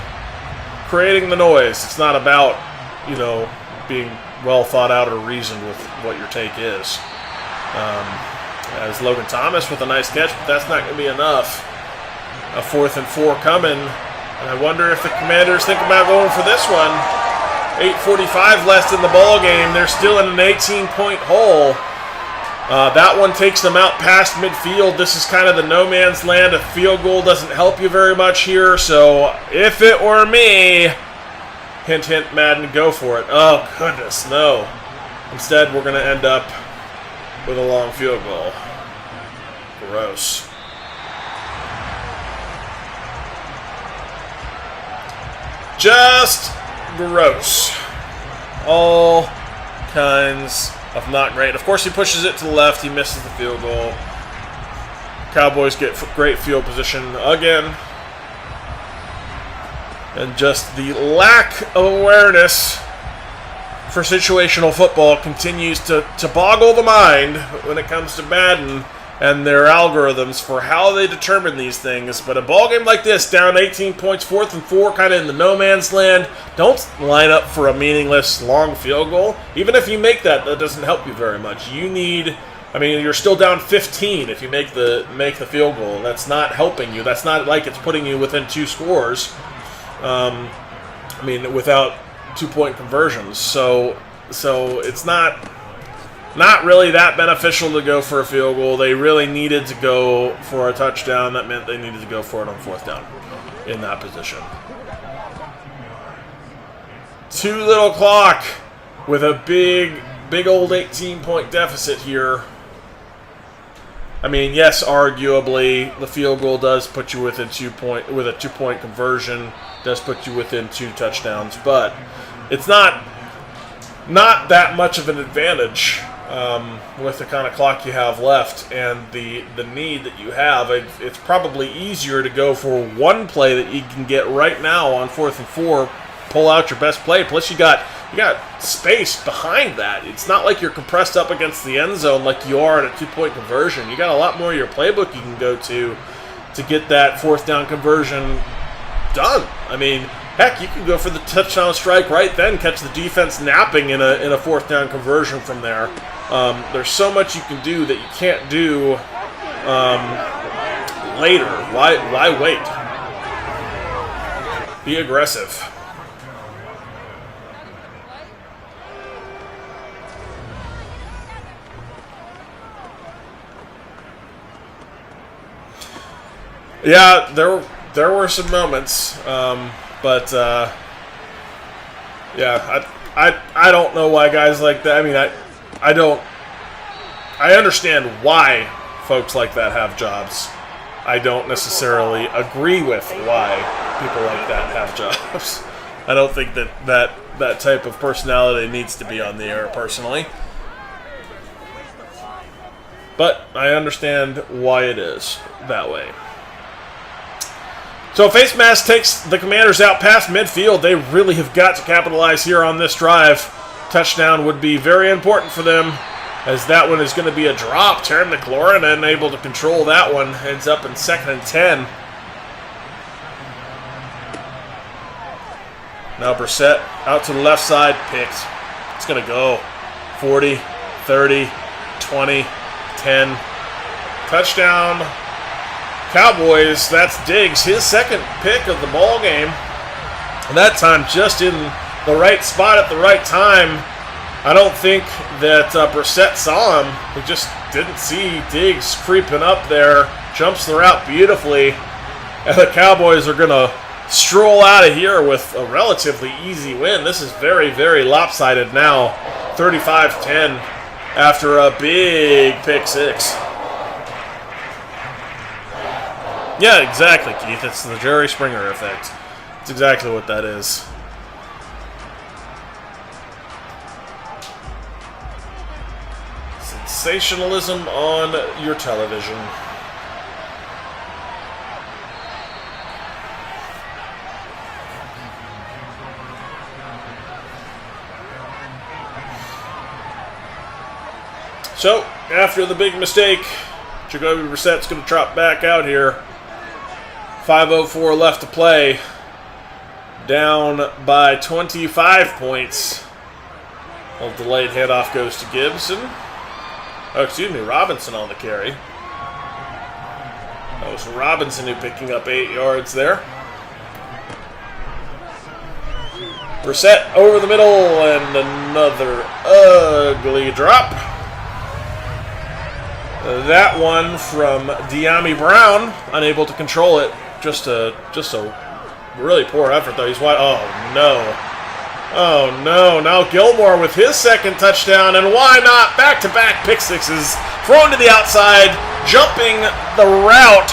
noise. It's not about, being well thought out or reasoned with what your take is. As Logan Thomas with a nice catch, but that's not going to be enough. A 4th and 4 coming, and I wonder if the Commanders think about going for this one. 8:45 left in the ball game. They're still in an 18-point hole. That one takes them out past midfield. This is kind of the no man's land. A field goal doesn't help you very much here. So if it were me, hint, hint, Madden, go for it. Oh, goodness, no. Instead, we're going to end up with a long field goal. Gross. Just gross. All kinds of not great. Of course, he pushes it to the left. He misses the field goal. Cowboys get great field position again. And just the lack of awareness for situational football continues to boggle the mind when it comes to Madden and their algorithms for how they determine these things. But a ball game like this, down 18 points, 4th and 4, kind of in the no man's land, don't line up for a meaningless long field goal. Even if you make that, that doesn't help you very much. You need, I mean, you're still down 15 if you make the field goal. That's not helping you. That's not like it's putting you within 2 scores. I mean, without 2-point conversions. So it's not really that beneficial to go for a field goal. They really needed to go for a touchdown. That meant they needed to go for it on 4th down in that position. Too little clock with a big old 18-point deficit here. I mean, yes, arguably the field goal does put you within 2-point conversion, does put you within 2 touchdowns, but it's not that much of an advantage with the kind of clock you have left and the need that you have. It's probably easier to go for one play that you can get right now on 4th and 4, pull out your best play. Plus you got space behind that. It's not like you're compressed up against the end zone like you are at a 2-point conversion. You got a lot more of your playbook you can go to get that 4th down conversion done. I mean, heck, you can go for the touchdown strike right then, catch the defense napping in a 4th down conversion from there. There's so much you can do that you can't do later. Why wait? Be aggressive. Yeah, there were some moments, but yeah, I don't know why guys like that. I mean, I understand why folks like that have jobs. I don't necessarily agree with why people like that have jobs. I don't think that type of personality needs to be on the air, personally. But I understand why it is that way. So face mask takes the Commanders out past midfield. They really have got to capitalize here on this drive. Touchdown would be very important for them, as that one is going to be a drop. Terry McLaurin unable to control that one. Ends up in 2nd and 10. Now Brissett out to the left side, picked. It's going to go 40, 30, 20, 10. Touchdown Cowboys. That's Diggs, his 2nd pick of the ball game. And that time just in the right spot at the right time. I don't think that Brissett saw him. He just didn't see Diggs creeping up there. Jumps the route beautifully. And the Cowboys are going to stroll out of here with a relatively easy win. This is very, very lopsided now. 35-10 after a big pick 6. Yeah, exactly, Keith. It's the Jerry Springer effect. It's exactly what that is. Sensationalism on your television. So, after the big mistake, Jacoby Brissett's going to trot back out here. 5:04 left to play. Down by 25 points. A delayed handoff goes to Gibson. Oh, excuse me, Robinson on the carry. That was Robinson who picking up 8 yards there. Brissett over the middle and another ugly drop. That one from De'Ami Brown, unable to control it. Just a really poor effort, though. He's wide. Oh, no. Oh, no. Now Gilmore with his second touchdown, and why not? Back-to-back pick sixes. Thrown to the outside, jumping the route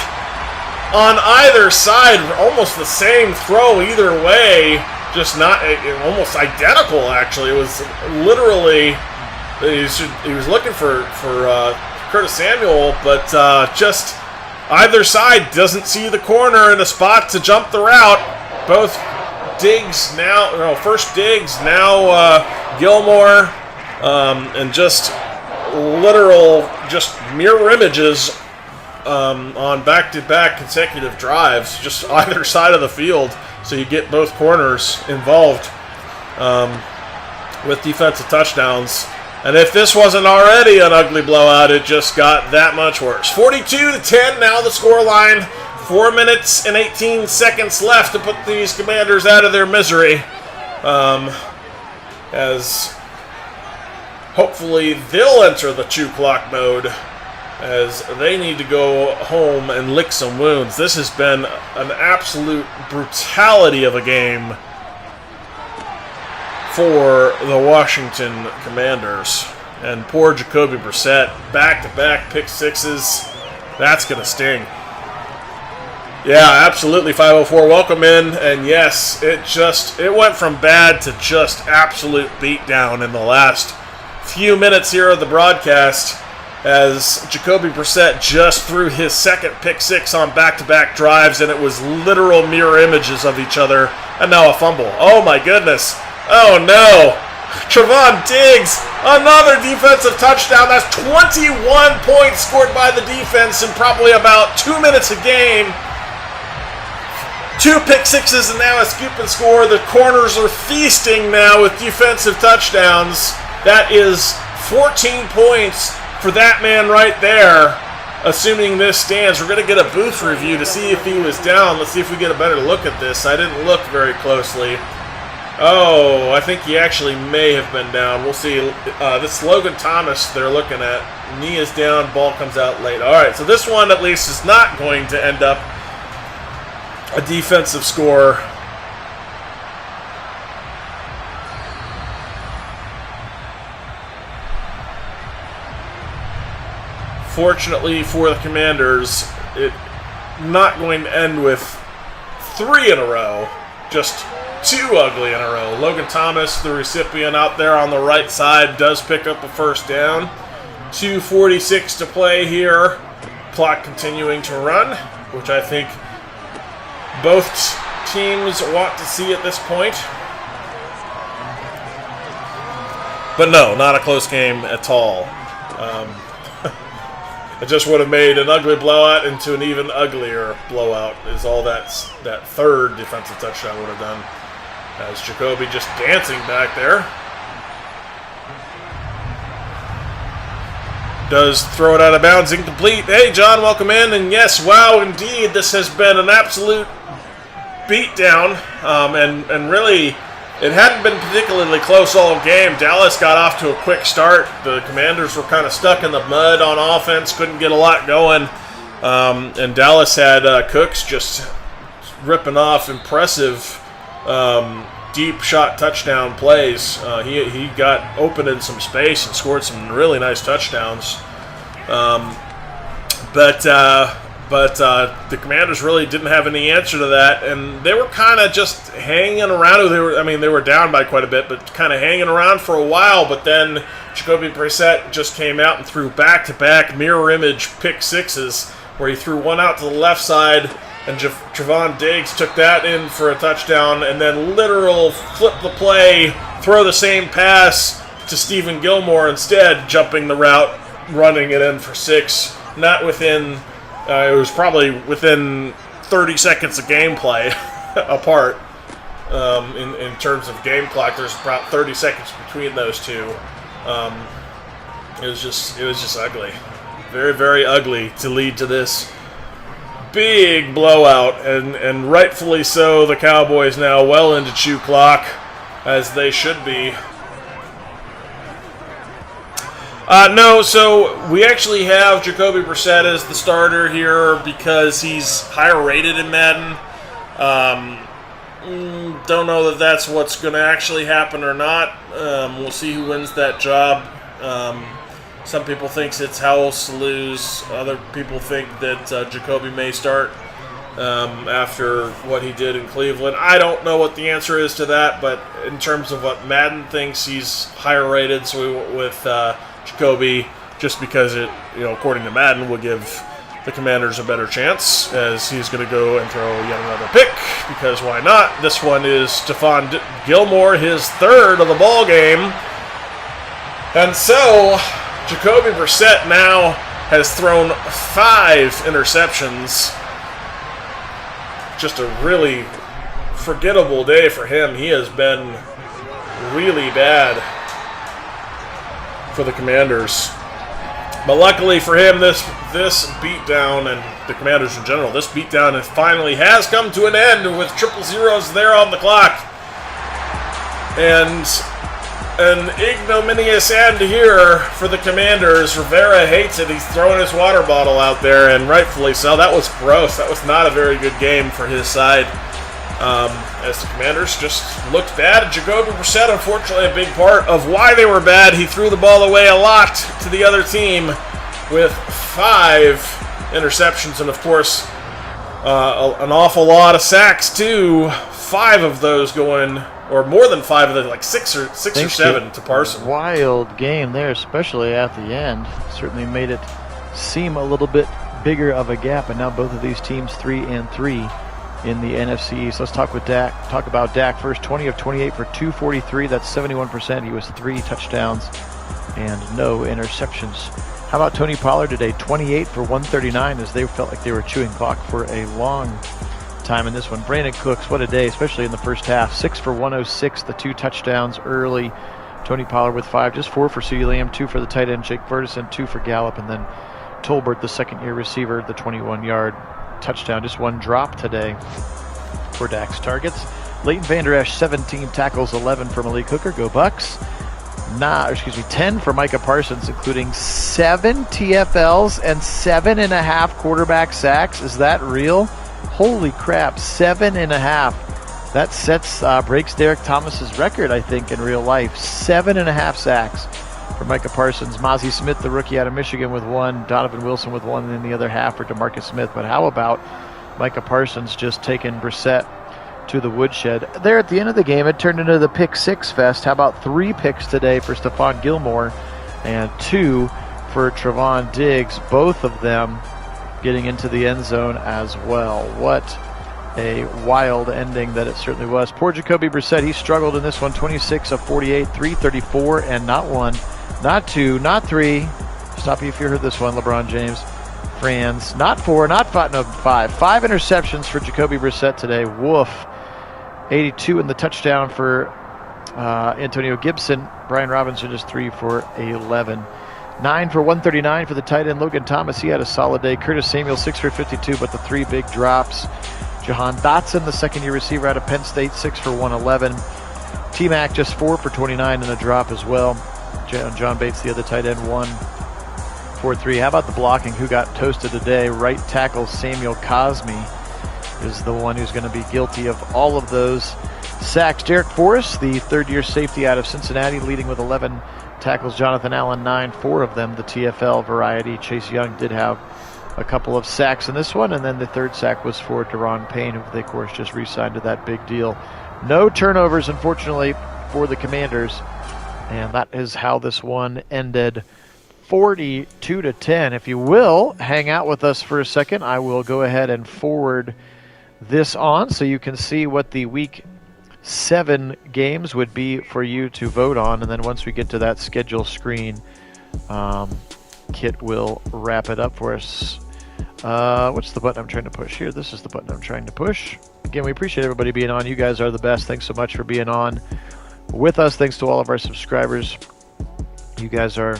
on either side. Almost the same throw either way. Just not almost identical, actually. It was literally, he was looking for Curtis Samuel, but just either side doesn't see the corner and a spot to jump the route. Both Diggs now, first Diggs, now Gilmore, and just literal, just mirror images on back-to-back consecutive drives, just either side of the field, so you get both corners involved with defensive touchdowns. And if this wasn't already an ugly blowout, it just got that much worse. 42-10 now the scoreline. 4 minutes and 18 seconds left to put these Commanders out of their misery. As hopefully they'll enter the chew clock mode, as they need to go home and lick some wounds. This has been an absolute brutality of a game for the Washington Commanders. And poor Jacoby Brissett, back-to-back pick sixes. That's going to sting. Yeah, absolutely, 504. Welcome in. And yes, it went from bad to just absolute beatdown in the last few minutes here of the broadcast, as Jacoby Brissett just threw his second pick six on back-to-back drives, and it was literal mirror images of each other. And now a fumble. Oh my goodness. Oh no! Trevon Diggs, another defensive touchdown. That's 21 points scored by the defense in probably about 2 minutes a game. 2 pick sixes and now a scoop and score. The corners are feasting now with defensive touchdowns. That is 14 points for that man right there. Assuming this stands, we're going to get a booth review to see if he was down. Let's see if we get a better look at this. I didn't look very closely. Oh, I think he actually may have been down. We'll see. This Logan Thomas they're looking at. Knee is down, ball comes out late. All right, so this one at least is not going to end up a defensive score. Fortunately for the Commanders, it not going to end with 3 in a row. Just 2 ugly in a row. Logan Thomas, the recipient out there on the right side, does pick up a first down. 2:46 to play here. Clock continuing to run, which I think both teams want to see at this point. But no, not a close game at all. It just would have made an ugly blowout into an even uglier blowout, is all that third defensive touchdown would have done. As Jacoby just dancing back there. Does throw it out of bounds, incomplete. Hey, John, welcome in. And yes, wow, indeed, this has been an absolute beatdown. And really, it hadn't been particularly close all game. Dallas got off to a quick start. The Commanders were kind of stuck in the mud on offense, couldn't get a lot going. And Dallas had Cooks just ripping off impressive deep shot touchdown plays. He got open in some space and scored some really nice touchdowns. But the Commanders really didn't have any answer to that, and they were kind of just hanging around. They were down by quite a bit, but kind of hanging around for a while. But then Jacoby Brissett just came out and threw back-to-back mirror image pick sixes, where he threw one out to the left side, and Trevon Diggs took that in for a touchdown, and then literal flip the play, throw the same pass to Stephen Gilmore instead, jumping the route, running it in for 6. Not within, it was probably within 30 seconds of gameplay apart. In terms of game clock, there's about 30 seconds between those two. It was just ugly. Very, very ugly to lead to this big blowout, and rightfully so. The Cowboys now well into chew clock, as they should be. No, so we actually have Jacoby Brissett as the starter here because he's higher rated in Madden. Don't know that that's what's going to actually happen or not. We'll see who wins that job. Some people think it's Howell's to lose. Other people think that Jacoby may start after what he did in Cleveland. I don't know what the answer is to that, but in terms of what Madden thinks, he's higher rated, so we went with Jacoby just because it, according to Madden, will give the Commanders a better chance, as he's going to go and throw yet another pick, because why not? This one is Stephon Gilmore, his third of the ball game. And so Jacoby Brissett now has thrown 5 interceptions. Just a really forgettable day for him. He has been really bad for the Commanders. But luckily for him, this beatdown, and the Commanders in general, this beatdown finally has come to an end with triple zeros there on the clock. And an ignominious end here for the Commanders. Rivera hates it. He's throwing his water bottle out there, and rightfully so. That was gross. That was not a very good game for his side. As the Commanders just looked bad. Jacoby Brissett, unfortunately, a big part of why they were bad. He threw the ball away a lot to the other team with 5 interceptions, and of course, an awful lot of sacks too. 5 of those going, or more than 5 of them, like 6 or 7 to Parsons. Wild game there, especially at the end. Certainly made it seem a little bit bigger of a gap, and now both of these teams 3-3 in the NFC East. Let's talk about Dak first. 20 of 28 for 243. That's 71%. He was 3 touchdowns and no interceptions. How about Tony Pollard today? 28 for 139, as they felt like they were chewing clock for a long time in this one. Brandon Cooks, what a day, especially in the first half. 6 for 106, the 2 touchdowns early. Tony Pollard with 5, just 4 for CeeDee Lamb, 2 for the tight end Jake Ferguson, 2 for Gallup, and then Tolbert, the second-year receiver, the 21-yard touchdown. Just 1 drop today for Dak's targets. Leighton Vander Esch, 17 tackles, 11 for Malik Hooker. Go Bucks. 10 for Micah Parsons, including 7 TFLs and 7.5 quarterback sacks. Is that real? Holy crap, 7.5. That sets, breaks Derek Thomas's record, I think, in real life. 7.5 sacks for Micah Parsons. Mozzie Smith, the rookie out of Michigan, with 1. Donovan Wilson with 1, and then the other half for DeMarcus Smith. But how about Micah Parsons just taking Brissett to the woodshed? There at the end of the game, it turned into the pick 6 fest. How about 3 picks today for Stephon Gilmore and 2 for Trevon Diggs, both of them getting into the end zone as well. What a wild ending that it certainly was. Poor Jacoby Brissett, he struggled in this one. 26 of 48, 334, and not 1, not 2, not 3. Stop you if you heard this one, LeBron James. Franz, not 4, not 5, no, 5. 5 interceptions for Jacoby Brissett today. Woof. 82 in the touchdown for Antonio Gibson. Brian Robinson is 3 for 11. 9 for 139 for the tight end Logan Thomas. He had a solid day. Curtis Samuel, 6 for 52, but the 3 big drops. Jahan Dotson, the second-year receiver out of Penn State, 6 for 111. T-Mac just 4 for 29 and a drop as well. John Bates, the other tight end, 1 for 3. How about the blocking? Who got toasted today? Right tackle Samuel Cosme is the one who's going to be guilty of all of those sacks. Derek Forrest, the third-year safety out of Cincinnati, leading with 11 tackles. Jonathan Allen, 9, 4 of them the TFL variety. Chase Young did have a couple of sacks in this one, and then the third sack was for Daron Payne, who they, of course, just re-signed to that big deal. No turnovers, unfortunately, for the Commanders, and that is how this one ended. 42-10. If you will, hang out with us for a second. I will go ahead and forward this on so you can see what the Week 7 games would be for you to vote on, and then once we get to that schedule screen, Kit will wrap it up for us. What's the button I'm trying to push here? This is the button I'm trying to push. Again, we appreciate everybody being on. You guys are the best. Thanks so much for being on with us. Thanks to all of our subscribers. You guys are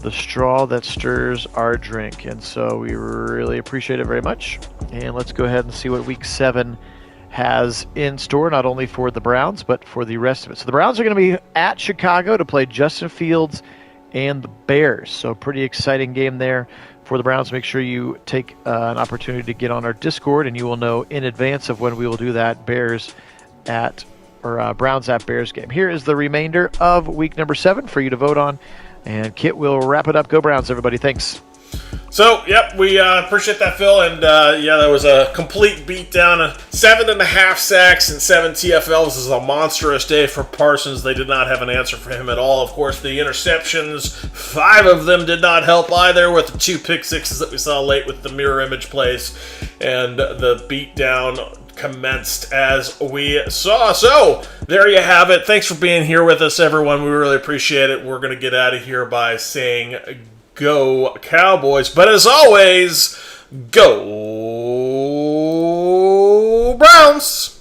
the straw that stirs our drink, and so we really appreciate it very much. And let's go ahead and see what Week 7 has in store, not only for the Browns, but for the rest of it. So the Browns are going to be at Chicago to play Justin Fields and the Bears. So pretty exciting game there for the Browns. Make sure you take an opportunity to get on our Discord, and you will know in advance of when we will do that Browns at Bears game. Here is the remainder of week number 7 for you to vote on, and Kit will wrap it up. Go Browns, everybody. Thanks. So, yep, we appreciate that, Phil. And, there was a complete beatdown, 7.5 sacks and 7 TFLs. This is a monstrous day for Parsons. They did not have an answer for him at all. Of course, the interceptions, 5 of them did not help either, with the 2 pick sixes that we saw late with the mirror image plays. And the beatdown commenced as we saw. So, there you have it. Thanks for being here with us, everyone. We really appreciate it. We're going to get out of here by saying go Cowboys. But as always, go Browns!